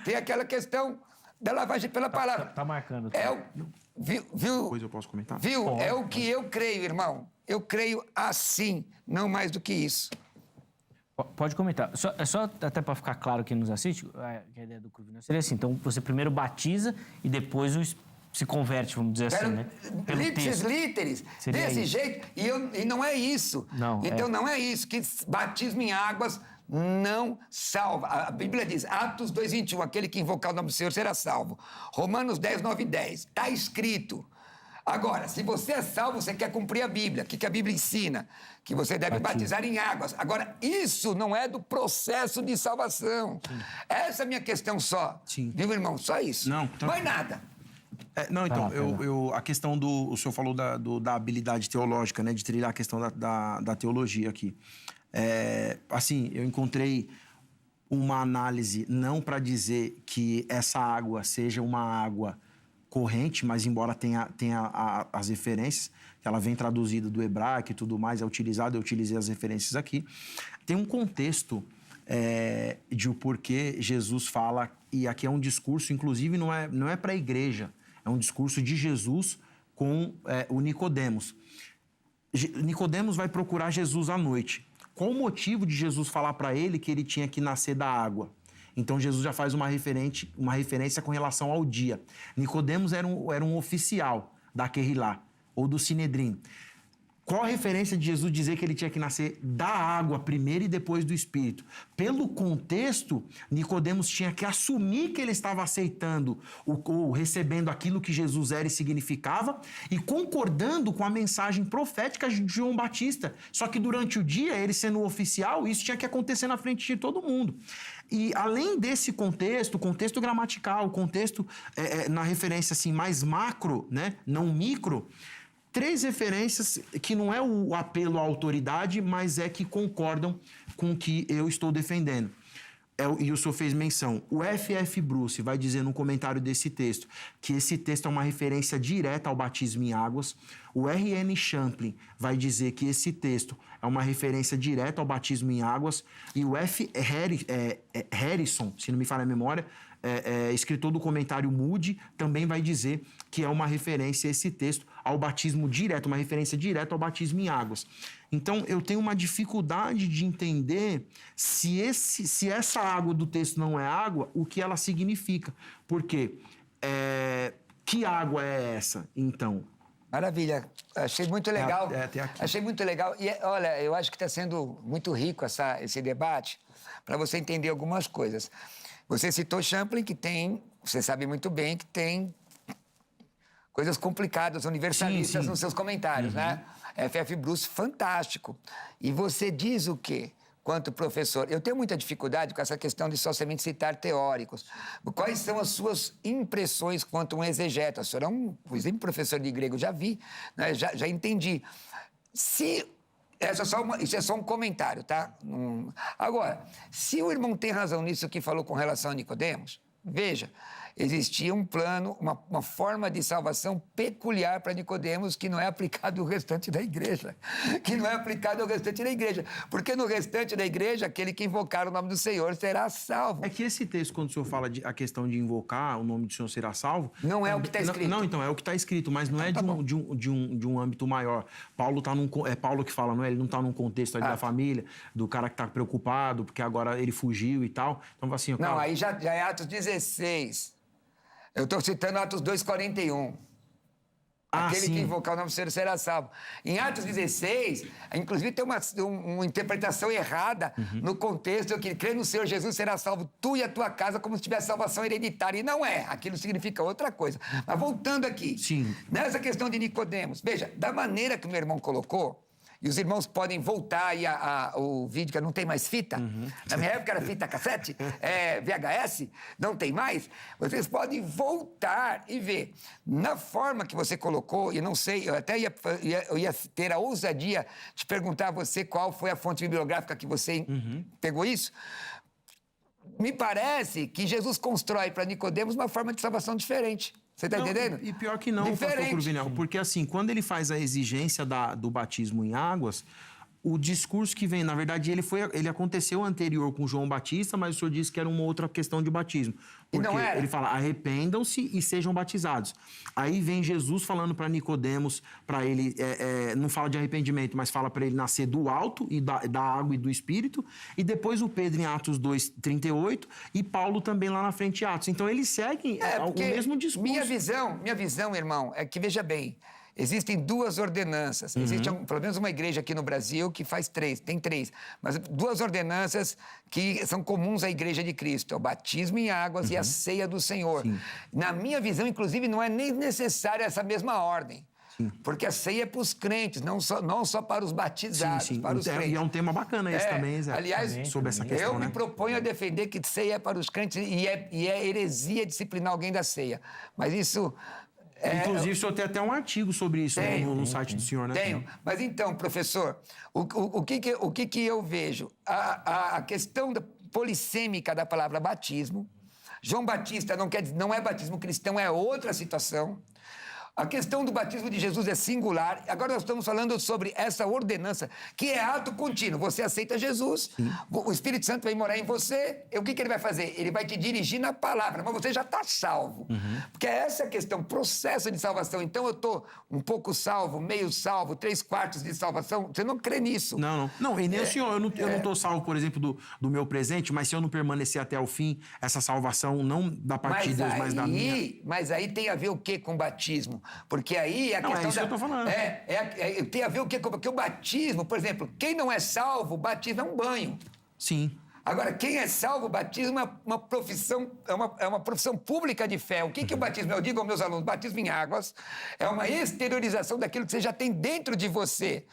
tem aquela questão... da lavagem pela palavra. Tá marcando. Viu? Depois eu posso comentar? Viu? É o que eu creio, irmão. Eu creio assim, não mais do que isso. Pode comentar. Só até para ficar claro quem nos assiste, a ideia do Curvino seria assim. Então, você primeiro batiza e depois se converte, vamos dizer assim, né? Lipsis literis, desse jeito. E não é isso. Não, então, não é isso. Que batismo em águas não salva. A Bíblia diz, Atos 2:21, aquele que invocar o nome do Senhor será salvo. Romanos 10, 9 e 10. Está escrito. Agora, se você é salvo, você quer cumprir a Bíblia. O que a Bíblia ensina? Que você deve batizar em águas. Agora, isso não é do processo de salvação. Sim. Essa é a minha questão só. Sim. Viu, irmão? Só isso. Não. Mais nada. A questão o senhor falou da habilidade teológica, né? De trilhar a questão da teologia aqui. Assim, eu encontrei uma análise não para dizer que essa água seja uma água corrente, mas embora tenha as referências, que ela vem traduzida do hebraico e tudo mais, é utilizada, eu utilizei as referências aqui. Tem um contexto de o porquê Jesus fala, e aqui é um discurso, inclusive não é para a igreja, é um discurso de Jesus com o Nicodemos. Nicodemos vai procurar Jesus à noite. Qual o motivo de Jesus falar para ele que ele tinha que nascer da água? Então, Jesus já faz uma referência com relação ao dia. Nicodemos era um oficial da Querrilá, ou do Sinedrim. Qual a referência de Jesus dizer que ele tinha que nascer da água primeiro e depois do Espírito? Pelo contexto, Nicodemos tinha que assumir que ele estava aceitando ou recebendo aquilo que Jesus era e significava e concordando com a mensagem profética de João Batista. Só que durante o dia, ele sendo oficial, isso tinha que acontecer na frente de todo mundo. E além desse contexto, contexto gramatical, contexto na referência assim, mais macro, né? Não micro, 3 referências que não é o apelo à autoridade, mas é que concordam com o que eu estou defendendo. E o senhor fez menção. O F.F. Bruce vai dizer no comentário desse texto que esse texto é uma referência direta ao batismo em águas. O R.N. Champlin vai dizer que esse texto é uma referência direta ao batismo em águas. E o F. Harrison, se não me falha a memória, escritor do comentário Moody, também vai dizer que é uma referência, esse texto, ao batismo direto, uma referência direta ao batismo em águas. Então, eu tenho uma dificuldade de entender se essa água do texto não é água, o que ela significa. Porque, que água é essa, então? Maravilha, achei muito legal. Tem aqui. Achei muito legal. E, olha, eu acho que está sendo muito rico esse debate para você entender algumas coisas. Você citou Champlin, que tem, você sabe muito bem, que tem coisas complicadas, universalistas, sim. nos seus comentários, né? F.F. Bruce, fantástico. E você diz o quê? Quanto professor, eu tenho muita dificuldade com essa questão de só somente citar teóricos. Quais são as suas impressões quanto um exegeta? O senhor é um professor de grego, já vi, né? já entendi. Isso é só um comentário, tá? Agora, se o irmão tem razão nisso que falou com relação a Nicodemos, veja, existia um plano, uma forma de salvação peculiar para Nicodemos que não é aplicado ao restante da igreja. Que não é aplicado ao restante da igreja. Porque no restante da igreja, aquele que invocar o nome do Senhor será salvo. É que esse texto, quando o senhor fala a questão de invocar o nome do Senhor será salvo... Não é o que está escrito. Não, então, é o que está escrito, mas não é de um âmbito maior. Paulo tá é Paulo que fala, não é? Ele não está num contexto ali da família, do cara que está preocupado, porque agora ele fugiu e tal. Então, assim... Não, aí já é Atos 16... Eu estou citando Atos 2,41. Aquele que invocar o nome do Senhor será salvo. Em Atos 16, inclusive tem uma interpretação errada no contexto que crê no Senhor Jesus será salvo tu e a tua casa como se tivesse salvação hereditária. E não é. Aquilo significa outra coisa. Mas voltando aqui. Sim. Nessa questão de Nicodemos. Veja, da maneira que o meu irmão colocou, e os irmãos podem voltar aí o vídeo, que não tem mais fita. Na minha época era fita cassete, VHS, não tem mais. Vocês podem voltar e ver. Na forma que você colocou, e não sei, eu até ia ter a ousadia de perguntar a você qual foi a fonte bibliográfica que você pegou isso. Me parece que Jesus constrói para Nicodemos uma forma de salvação diferente. Você está entendendo? E pior que não, pastor Cruvinel, porque assim, quando ele faz a exigência do batismo em águas, o discurso que vem, na verdade, ele aconteceu anterior com João Batista, mas o senhor disse que era uma outra questão de batismo. Porque não era. Ele fala, arrependam-se e sejam batizados. Aí vem Jesus falando para Nicodemos, para ele, não fala de arrependimento, mas fala para ele nascer do alto, e da água e do Espírito, e depois o Pedro em Atos 2:38, e Paulo também lá na frente em Atos. Então eles seguem o mesmo discurso. Minha visão, irmão, é que, veja bem, existem duas ordenanças. Existe pelo menos uma igreja aqui no Brasil que faz tem três. Mas duas ordenanças que são comuns à Igreja de Cristo. É o batismo em águas e a ceia do Senhor. Sim. Na minha visão, inclusive, não é nem necessária essa mesma ordem. Sim. Porque a ceia é para os crentes, não só para os batizados, para os crentes. E é um tema bacana esse também, Zé. Aliás, sobre essa questão, eu me proponho a defender que ceia é para os crentes e é heresia disciplinar alguém da ceia. Mas isso... Inclusive, o senhor tem até um artigo sobre isso no site do senhor, né? Tenho. Mas então, professor, o que eu vejo? A questão polissêmica da palavra batismo. João Batista não é batismo cristão, é outra situação. A questão do batismo de Jesus é singular. Agora nós estamos falando sobre essa ordenança, que é ato contínuo. Você aceita Jesus, o Espírito Santo vai morar em você, e o que ele vai fazer? Ele vai te dirigir na palavra, mas você já está salvo. Porque essa é a questão, processo de salvação. Então eu estou um pouco salvo, meio salvo, 3/4 de salvação. Você não crê nisso. Não, e nem o senhor. Eu não estou salvo, por exemplo, do meu presente, mas se eu não permanecer até o fim, essa salvação não da parte de Deus, mas da minha. Mas aí tem a ver o que com batismo? Porque aí a questão isso que eu tô falando. Tem a ver o quê? Porque o batismo, por exemplo, quem não é salvo, o batismo é um banho. Sim. Agora, quem é salvo, o batismo é uma profissão, é uma profissão pública de fé. O que é o batismo? Eu digo aos meus alunos, batismo em águas é uma exteriorização daquilo que você já tem dentro de você.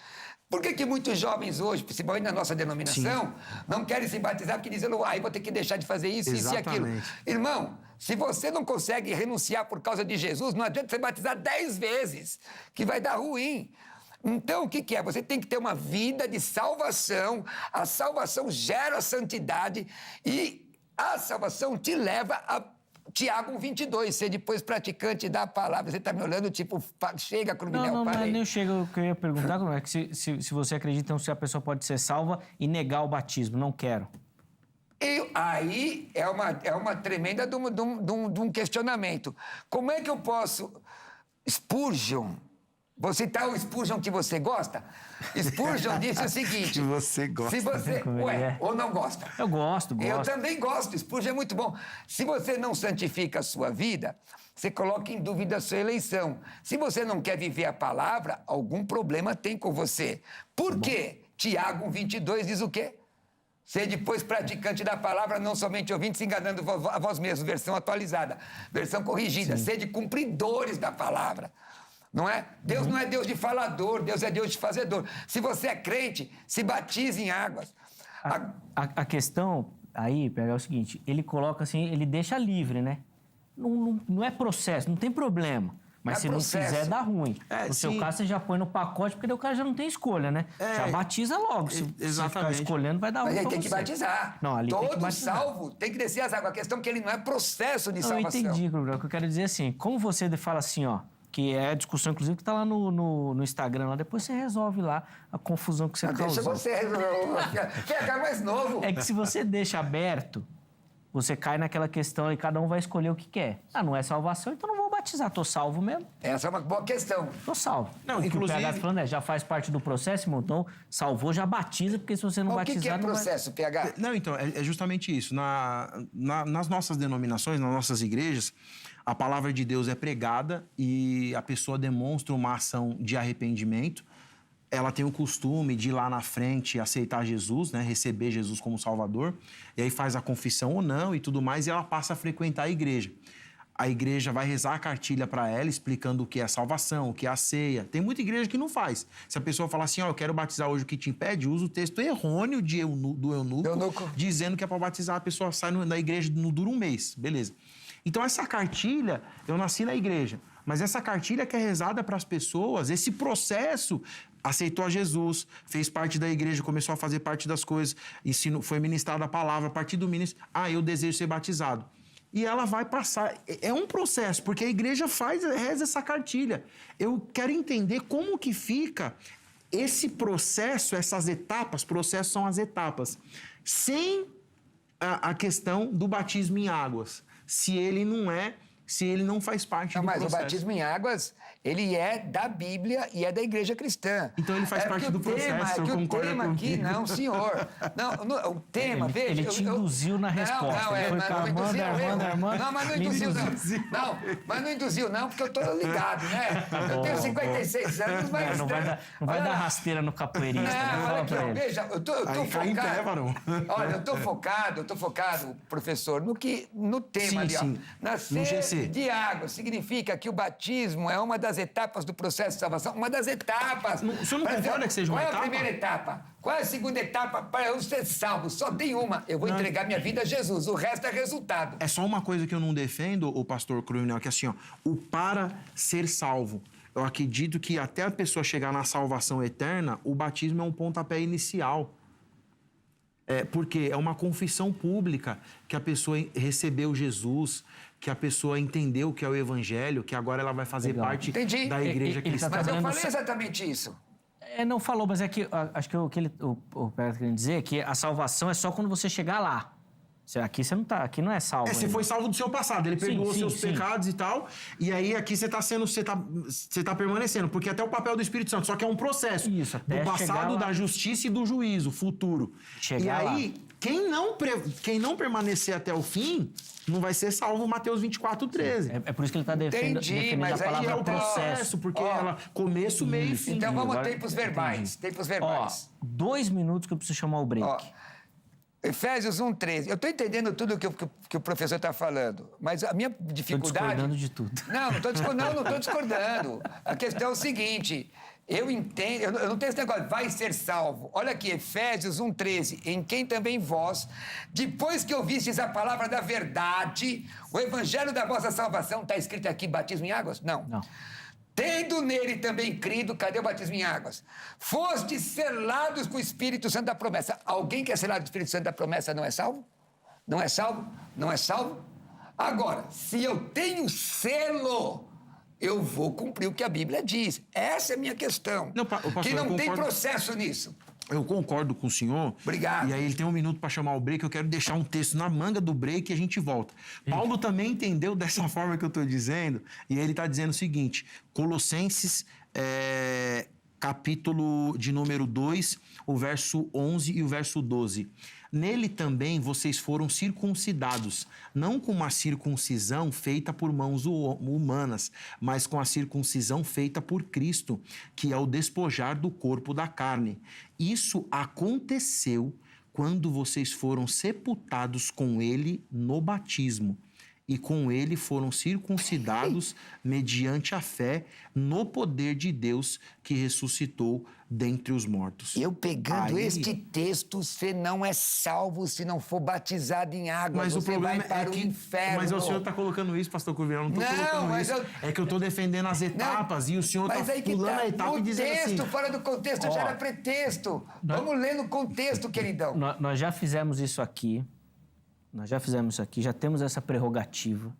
Por que muitos jovens hoje, principalmente na nossa denominação, não querem se batizar porque dizem, vou ter que deixar de fazer isso e aquilo. Irmão, se você não consegue renunciar por causa de Jesus, não adianta você batizar 10 vezes, que vai dar ruim. Então, o que é? Você tem que ter uma vida de salvação. A salvação gera a santidade e a salvação te leva a Tiago 1,22. Ser depois praticante da palavra. Você está me olhando, tipo, chega, Cruvinel, Não parei. é nem chega o que eu ia perguntar, como é que se você acredita, então, se a pessoa pode ser salva e negar o batismo. Não quero. Aí é uma tremenda de um questionamento. Como é que eu posso... Spurgeon, vou citar o Spurgeon que você gosta? Spurgeon disse o seguinte... Que você gosta. Se você... ou não gosta? Eu gosto. Eu também gosto. Spurgeon é muito bom. Se você não santifica a sua vida, você coloca em dúvida a sua eleição. Se você não quer viver a palavra, algum problema tem com você. Por quê? Tiago 1,22 diz o quê? Ser depois praticante da palavra, não somente ouvinte, se enganando a vós mesmos. Versão atualizada, versão corrigida. Sede cumpridores da palavra. Não é? Deus não é Deus de falador, Deus é Deus de fazedor. Se você é crente, se batize em águas. A questão aí, é o seguinte, ele coloca assim, ele deixa livre, né? Não é processo, não tem problema. Mas se não fizer, dá ruim. No seu caso, você já põe no pacote, porque daí o cara já não tem escolha, né? Já batiza logo. Se ficar escolhendo, vai dar ruim. Mas ele tem que batizar. Não, ali tem que Todo batizar. salvo tem que descer as águas. A questão é que ele não é processo de salvação. Eu entendi, Gabriel. O que eu quero dizer é assim, como você fala assim, ó, que é a discussão, inclusive, que tá lá no Instagram, lá, depois você resolve lá a confusão que você causou. Deixa você resolver. Fica mais novo. É que se você deixa aberto, você cai naquela questão e cada um vai escolher o que quer. Não é salvação, então não vou batizar. Tô salvo mesmo. Essa é uma boa questão. Tô salvo. Não, inclusive... O que o PH tá falando já faz parte do processo, irmão. Então, salvou, já batiza, porque se você não batizar... O que é processo, PH? Não, então, é justamente isso. Nas nossas denominações, nas nossas igrejas, a palavra de Deus é pregada e a pessoa demonstra uma ação de arrependimento. Ela tem o costume de ir lá na frente aceitar Jesus, né? Receber Jesus como Salvador. E aí faz a confissão ou não e tudo mais, e ela passa a frequentar a igreja. A igreja vai rezar a cartilha para ela, explicando o que é salvação, o que é a ceia. Tem muita igreja que não faz. Se a pessoa falar assim, eu quero batizar hoje, o que te impede? Usa o texto errôneo do eunuco, dizendo que é para batizar, a pessoa sai da igreja, não dura um mês. Beleza. Então, essa cartilha, eu nasci na igreja, mas essa cartilha que é rezada para as pessoas, esse processo, aceitou a Jesus, fez parte da igreja, começou a fazer parte das coisas, foi ministrada a palavra, a partir do ministro, eu desejo ser batizado. E ela vai passar. É um processo, porque a igreja reza essa cartilha. Eu quero entender como que fica esse processo, essas etapas, processos são as etapas, sem a questão do batismo em águas. Se ele não faz parte do processo. Mas o batismo em águas, ele é da Bíblia e é da igreja cristã. Então ele faz parte do processo, o tema aqui, não, senhor. Não, o tema, veja... Ele te induziu na resposta. Ele foi armando. Não, mas não induziu, não. Mas não induziu, não, porque eu tô ligado, né? Eu tenho 56 anos, mas... Não vai dar rasteira no capoeirista. Olha aqui, veja, eu tô focado. Olha, eu tô focado, professor, no tema ali, ó. Nascer de água significa que o batismo é uma das etapas do processo de salvação. Uma das etapas. O senhor não concorda que seja uma etapa? Qual é a primeira etapa? Qual é a segunda etapa para eu ser salvo? Só tem uma. Eu vou entregar minha vida a Jesus. O resto é resultado. É só uma coisa que eu não defendo, o pastor Cruvinel, que é assim, ó, o para ser salvo. Eu acredito que até a pessoa chegar na salvação eterna, o batismo é um pontapé inicial. Porque é uma confissão pública que a pessoa recebeu Jesus, que a pessoa entendeu que é o evangelho, que agora ela vai fazer parte da igreja cristã. Mas eu falei exatamente isso. Não falou, mas é que acho que o Pedro está querendo dizer é que a salvação é só quando você chegar lá. Aqui você não tá, aqui não é salvo. Você foi salvo do seu passado, ele perdoou seus pecados e tal, e aí aqui você tá permanecendo, porque até o papel do Espírito Santo, só que é um processo do passado, da justiça e do juízo futuro. E aí, quem não permanecer até o fim, não vai ser salvo, Mateus 24:13. É por isso que ele está defendendo a palavra processo. Porque ela começo, meio e fim. Então vamos a tempos verbais. Tempos verbais. 2 minutos que eu preciso chamar o break. Efésios 1:13. Eu estou entendendo tudo que o professor está falando, mas a minha dificuldade... Estou discordando de tudo. Não estou discordando. A questão é o seguinte, eu entendo, eu não tenho esse negócio, vai ser salvo. Olha aqui, Efésios 1:13, em quem também vós, depois que ouvistes a palavra da verdade, o evangelho da vossa salvação, está escrito aqui, batismo em águas? Não. Tendo nele também crido, cadê o batismo em águas? Fostes selados com o Espírito Santo da promessa. Alguém que é selado com o Espírito Santo da promessa não é salvo? Não é salvo? Não é salvo? Agora, se eu tenho selo, eu vou cumprir o que a Bíblia diz. Essa é a minha questão. Não, pastor, que não eu tem concordo. processo nisso. Eu concordo com o senhor. Obrigado. E aí ele tem um minuto para chamar o break. Eu quero deixar um texto na manga do break e a gente volta. Paulo também entendeu dessa forma que eu estou dizendo. E aí ele está dizendo o seguinte. Colossenses, capítulo de número 2, o verso 11 e o verso 12. Nele também vocês foram circuncidados, não com uma circuncisão feita por mãos humanas, mas com a circuncisão feita por Cristo, que é o despojar do corpo da carne. Isso aconteceu quando vocês foram sepultados com ele no batismo. E com ele foram circuncidados mediante a fé no poder de Deus que ressuscitou dentre os mortos. Eu pegando Aí- este texto, você não é salvo se não for batizado em água. Mas o você problema vai para é que... o inferno. Mas o senhor está colocando isso, pastor Curvinel, eu não estou Não, colocando mas isso. eu- É que eu estou defendendo as etapas e o senhor Mas está aí que pulando tá. a etapa No e dizendo texto, assim... fora do contexto, já era pretexto. Vamos ler no contexto, queridão. Nós já fizemos isso aqui. Já temos essa prerrogativa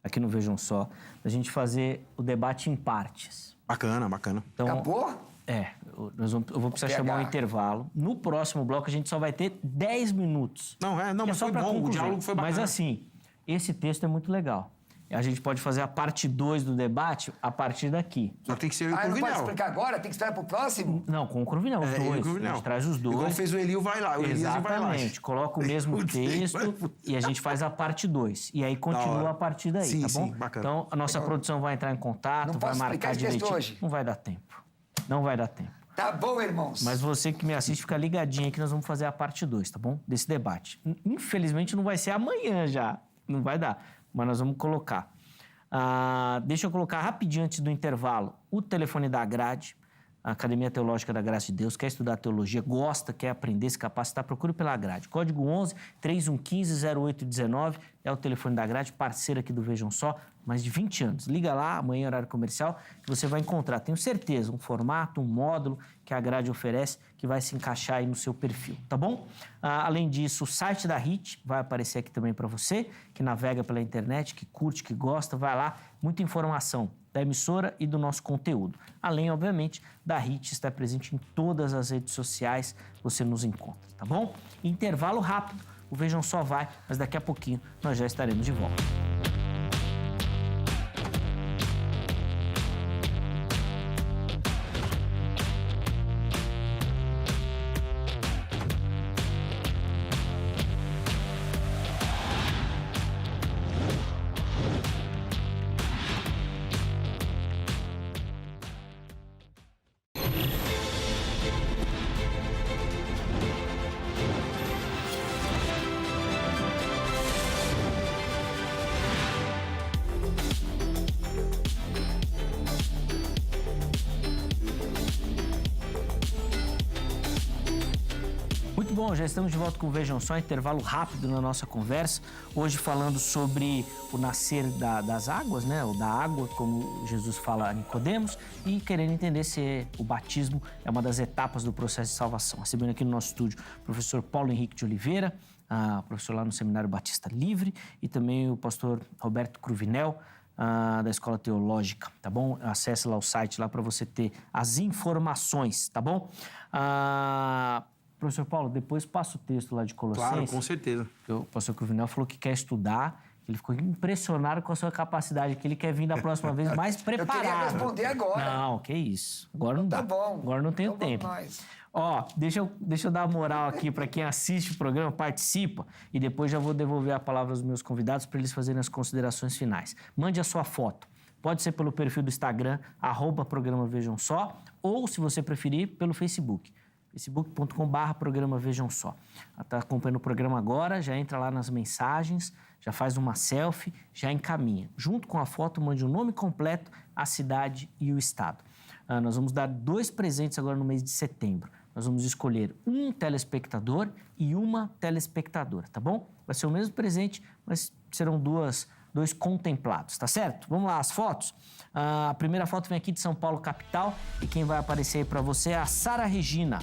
aqui no Vejam Só, da gente fazer o debate em partes. Bacana, bacana. Então, Acabou? eu vou precisar pegar. chamar um intervalo. No próximo bloco, a gente só vai ter 10 minutos. Não, Que mas só foi pra bom, o concluir. diálogo foi bacana. Mas assim, esse texto é muito legal. A gente pode fazer a parte 2 do debate a partir daqui. Só tem que ser eu e o Ah, não pode Curvinel. explicar agora? Tem que esperar pro próximo? Não, com o Cruvinel, os É, eu e o dois. Curvinel. A gente traz os dois. Igual fez o Elio, vai lá. O Elias vai lá. Exatamente. Coloca o mesmo O texto e a gente faz a parte 2. E aí continua hora. a partir daí, Sim, tá bom? sim, bacana. Então, a nossa produção vai entrar em contato, Não vai posso marcar explicar esse texto direitinho. hoje? Não vai dar tempo. Não vai dar tempo. Tá bom, irmãos. Mas você que me assiste, fica ligadinho que nós vamos fazer a parte 2, tá bom? Desse debate. Infelizmente, não vai ser amanhã já. Não vai dar. Mas nós vamos colocar. Deixa eu colocar rapidinho antes do intervalo o telefone da grade, a Academia Teológica da Graça de Deus. Quer estudar teologia, gosta, quer aprender, se capacitar, procure pela grade. Código 11 3115 0819 é o telefone da grade, parceira aqui do Vejam Só, mais de 20 anos. Liga lá, amanhã horário comercial, que você vai encontrar, tenho certeza, um formato, um módulo que a grade oferece que vai se encaixar aí no seu perfil, tá bom? Além disso, o site da HIT vai aparecer aqui também para você, que navega pela internet, que curte, que gosta, vai lá, muita informação da emissora e do nosso conteúdo. Além, obviamente, da HIT estar presente em todas as redes sociais, você nos encontra, tá bom? Intervalo rápido, o Vejam Só vai, mas daqui a pouquinho nós já estaremos de volta. Muito bom, já estamos de volta com o Vejam Só, intervalo rápido na nossa conversa. Hoje falando sobre o nascer das águas, né? Ou da água, como Jesus fala a Nicodemos, e querendo entender se o batismo é uma das etapas do processo de salvação. Recebendo aqui no nosso estúdio o professor Paulo Henrique de Oliveira, professor lá no Seminário Batista Livre, e também o pastor Roberto Cruvinel, da Escola Teológica, tá bom? Acesse lá o site lá para você ter as informações, tá bom? Professor Paulo, depois passa o texto lá de Colossenses. Claro, com certeza. O pastor Cruvinel falou que quer estudar, ele ficou impressionado com a sua capacidade, que ele quer vir da próxima vez mais preparado. Eu queria responder agora. Não, que isso. Agora não dá. Tá bom. Agora não tenho Então vamos tempo. nós. Ó, deixa eu dar uma moral aqui para quem assiste o programa, participa, e depois já vou devolver a palavra aos meus convidados para eles fazerem as considerações finais. Mande a sua foto. Pode ser pelo perfil do Instagram, @programa Vejam Só, ou, se você preferir, pelo Facebook. facebook.com/programa Vejam Só. Está acompanhando o programa agora, já entra lá nas mensagens, já faz uma selfie, já encaminha. Junto com a foto, mande o nome completo, a cidade e o estado. Nós vamos dar 2 presentes agora no mês de setembro. Nós vamos escolher um telespectador e uma telespectadora, tá bom? Vai ser o mesmo presente, mas serão dois contemplados, tá certo? Vamos lá, as fotos. A primeira foto vem aqui de São Paulo, capital, e quem vai aparecer aí para você é a Sara Regina.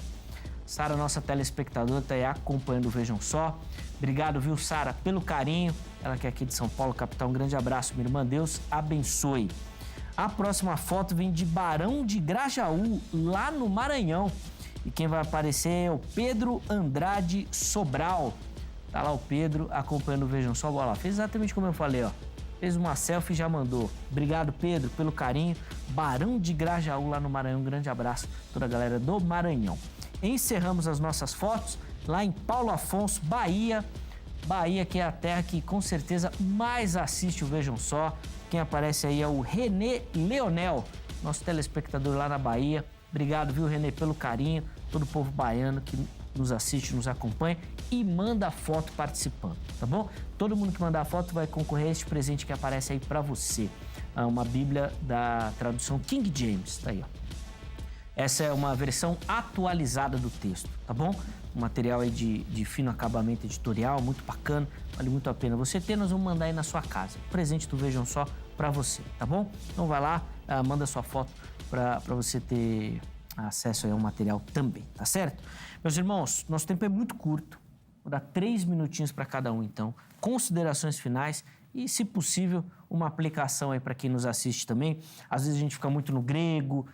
Sara, nossa telespectadora, está aí acompanhando o Vejam Só. Obrigado, viu, Sara, pelo carinho. Ela que é aqui de São Paulo, capital. Um grande abraço, minha irmã. Deus abençoe. A próxima foto vem de Barão de Grajaú, lá no Maranhão. E quem vai aparecer é o Pedro Andrade Sobral. Tá lá o Pedro acompanhando o Vejam Só. Olha lá, fez exatamente como eu falei, ó. Fez uma selfie e já mandou. Obrigado, Pedro, pelo carinho. Barão de Grajaú, lá no Maranhão. Um grande abraço a toda a galera do Maranhão. Encerramos as nossas fotos lá em Paulo Afonso, Bahia. Bahia, que é a terra que com certeza mais assiste o Vejam Só. Quem aparece aí é o Renê Leonel, nosso telespectador lá na Bahia. Obrigado, viu, Renê, pelo carinho. Todo o povo baiano que nos assiste, nos acompanha e manda foto participando, tá bom? Todo mundo que mandar a foto vai concorrer a este presente que aparece aí pra você. Uma Bíblia da tradução King James, tá aí, ó. Essa é uma versão atualizada do texto, tá bom? Um material aí de fino acabamento editorial, muito bacana, vale muito a pena você ter. Nós vamos mandar aí na sua casa. Presente do Vejam Só pra você, tá bom? Então vai lá, manda sua foto pra você ter acesso aí ao material também, tá certo? Meus irmãos, nosso tempo é muito curto. Vou dar 3 minutinhos para cada um, então. Considerações finais e, se possível, uma aplicação aí para quem nos assiste também. Às vezes a gente fica muito no grego,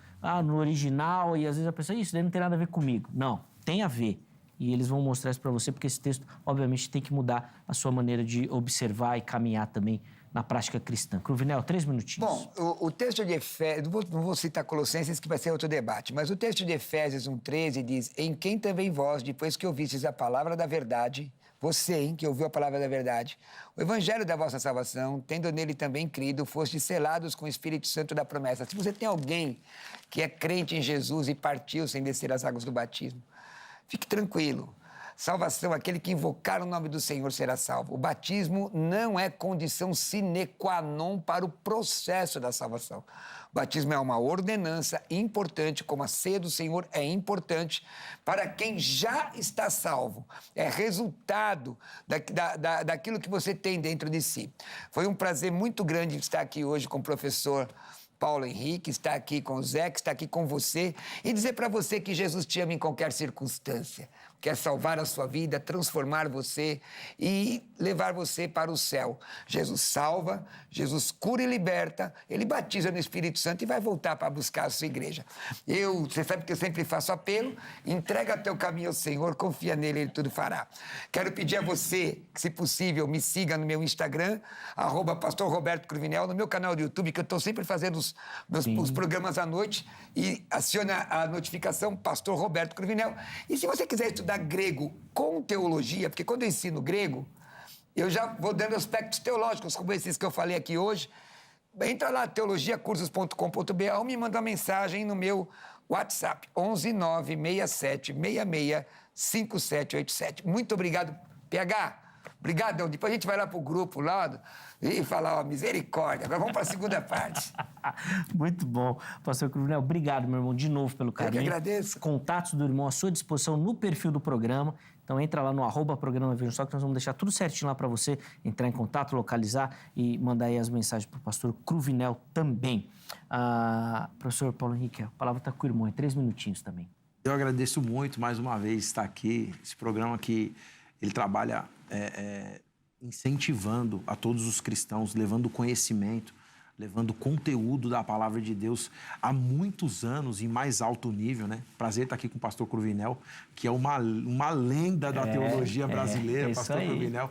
no original, e às vezes a pessoa, isso daí não tem nada a ver comigo. Não, tem a ver. E eles vão mostrar isso para você, porque esse texto, obviamente, tem que mudar a sua maneira de observar e caminhar também na prática cristã. Cruvinel, 3 minutinhos. Bom, o texto de Efésios, não vou citar Colossenses, que vai ser outro debate, mas o texto de Efésios 1,13 diz: em quem também vós, depois que ouvistes a palavra da verdade, você, hein, que ouviu a palavra da verdade, o evangelho da vossa salvação, tendo nele também crido, fostes selados com o Espírito Santo da promessa. Se você tem alguém que é crente em Jesus e partiu sem descer as águas do batismo, fique tranquilo. Salvação, aquele que invocar o nome do Senhor será salvo. O batismo não é condição sine qua non para o processo da salvação. O batismo é uma ordenança importante, como a ceia do Senhor é importante para quem já está salvo. É resultado daquilo que você tem dentro de si. Foi um prazer muito grande estar aqui hoje com o professor Paulo Henrique, estar aqui com o Zé, que está aqui com você, e dizer para você que Jesus te ama em qualquer circunstância. Quer salvar a sua vida, transformar você e levar você para o céu. Jesus salva, Jesus cura e liberta, Ele batiza no Espírito Santo e vai voltar para buscar a sua igreja. Você sabe que eu sempre faço apelo, entrega teu caminho ao Senhor, confia nele, Ele tudo fará. Quero pedir a você que, se possível, me siga no meu Instagram, @Pastor Roberto Cruvinel, no meu canal do YouTube, que eu estou sempre fazendo os programas à noite, e aciona a notificação Pastor Roberto Cruvinel. E se você quiser estudar grego com teologia, porque quando eu ensino grego, eu já vou dando aspectos teológicos, como esses que eu falei aqui hoje. Entra lá, teologiacursos.com.br, ou me manda uma mensagem no meu WhatsApp, 11 967 66 5787. Muito obrigado, PH. Obrigadão. Depois a gente vai lá pro grupo lá e falar, ó, misericórdia. Agora vamos para a segunda parte. Muito bom. Pastor Cruvinel, obrigado, meu irmão, de novo pelo carinho. Eu que agradeço. Contatos do irmão à sua disposição no perfil do programa. Então entra lá no @programa Vejam Só, que nós vamos deixar tudo certinho lá para você entrar em contato, localizar e mandar aí as mensagens pro pastor Cruvinel também. Professor Paulo Henrique, a palavra está com o irmão, 3 minutinhos também. Eu agradeço muito, mais uma vez, estar aqui. Esse programa que ele trabalha incentivando a todos os cristãos, levando conhecimento, levando conteúdo da palavra de Deus há muitos anos, em mais alto nível, né? Prazer estar aqui com o pastor Cruvinel, que é uma lenda da teologia brasileira, pastor aí. Cruvinel.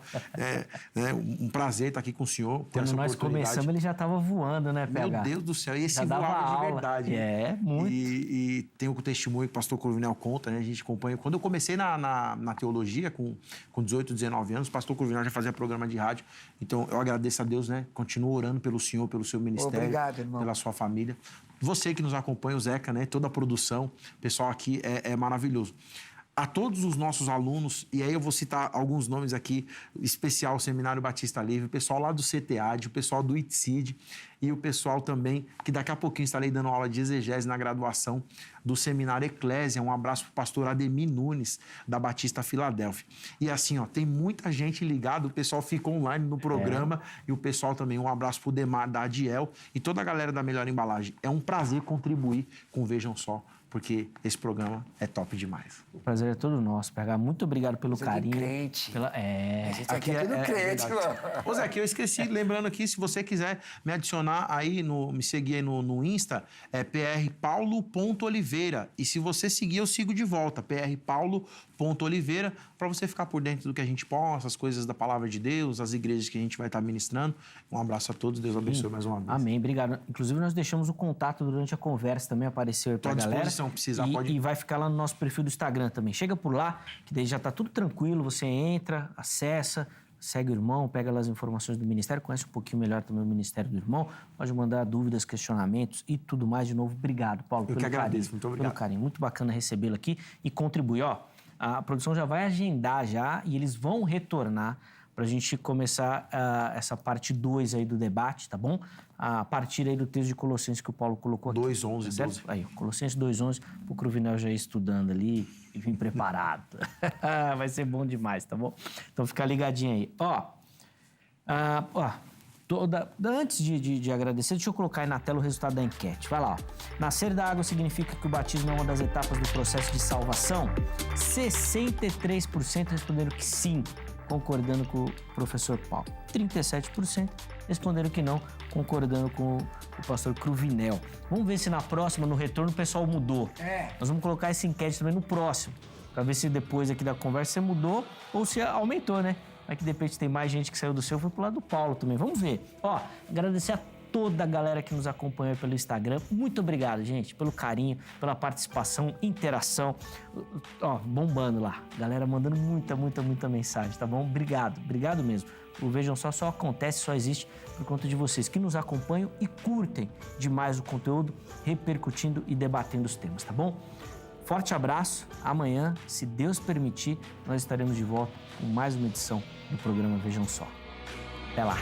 Um prazer estar aqui com o senhor. Quando nós começamos, ele já estava voando, né, PH? Meu Deus do céu, e esse já dava voava aula. de verdade. Muito. E tem o testemunho que o pastor Cruvinel conta, né? A gente acompanha. Quando eu comecei na teologia, com 18, 19 anos, o pastor Cruvinel já fazia programa de rádio. Então, eu agradeço a Deus, né? Continuo orando pelo senhor, pelo seu ministério, obrigado, irmão, pela sua família. Você que nos acompanha, o Zeca, né? Toda a produção, o pessoal aqui é maravilhoso. A todos os nossos alunos, e aí eu vou citar alguns nomes aqui, especial Seminário Batista Livre, o pessoal lá do CTAD, o pessoal do ITCID e o pessoal também, que daqui a pouquinho estarei dando aula de exegese na graduação do Seminário Eclésia. Um abraço para o pastor Ademir Nunes, da Batista Filadélfia. E assim, ó, tem muita gente ligada, o pessoal fica online no programa, e o pessoal também, um abraço para o Demar, da Adiel, e toda a galera da Melhor Embalagem. É um prazer contribuir com o Vejam Só porque esse programa é top demais. O prazer é todo nosso, PH. Muito obrigado pelo carinho. Crente. É. A gente aqui é tudo crente, mano. Ô, Zé, que eu esqueci, lembrando aqui, se você quiser me adicionar aí, me seguir aí no Insta, é prpaulo.oliveira. E se você seguir, eu sigo de volta, prpaulo.oliveira, para você ficar por dentro do que a gente posta, as coisas da palavra de Deus, as igrejas que a gente vai estar ministrando. Um abraço a todos, Deus abençoe mais uma vez. Amém, obrigado. Inclusive, nós deixamos o contato durante a conversa, também apareceu aí pra galera. Precisar, e vai ficar lá no nosso perfil do Instagram também. Chega por lá, que daí já tá tudo tranquilo, você entra, acessa, segue o irmão, pega lá as informações do ministério, conhece um pouquinho melhor também o ministério do irmão, pode mandar dúvidas, questionamentos e tudo mais. De novo, obrigado, Paulo, pelo carinho. Muito obrigado. Pelo carinho, muito bacana recebê-lo aqui e contribuir. Ó, a produção já vai agendar já e eles vão retornar para a gente começar essa parte 2 aí do debate, tá bom? A partir aí do texto de Colossenses que o Paulo colocou aqui. 2:11, tá 12. Aí, Colossenses 2:11, o Cruvinel já ir estudando ali e vir preparado. Vai ser bom demais, tá bom? Então fica ligadinho aí. Antes de agradecer, deixa eu colocar aí na tela o resultado da enquete. Vai lá, ó. Nascer da água significa que o batismo é uma das etapas do processo de salvação? 63% responderam que sim, concordando com o professor Paulo. 37% responderam que não, concordando com o pastor Cruvinel. Vamos ver se na próxima, no retorno, o pessoal mudou. Nós vamos colocar essa enquete também no próximo, para ver se depois aqui da conversa você mudou ou se aumentou, né? Vai que de repente tem mais gente que saiu do seu e foi pro lado do Paulo também. Vamos ver. Agradecer a toda a galera que nos acompanhou pelo Instagram. Muito obrigado, gente, pelo carinho, pela participação, interação. Bombando lá. Galera mandando muita mensagem, tá bom? Obrigado mesmo. O Vejam só acontece, só existe por conta de vocês que nos acompanham e curtem demais o conteúdo, repercutindo e debatendo os temas, tá bom? Forte abraço. Amanhã, se Deus permitir, nós estaremos de volta com mais uma edição do programa Vejam Só. Até lá.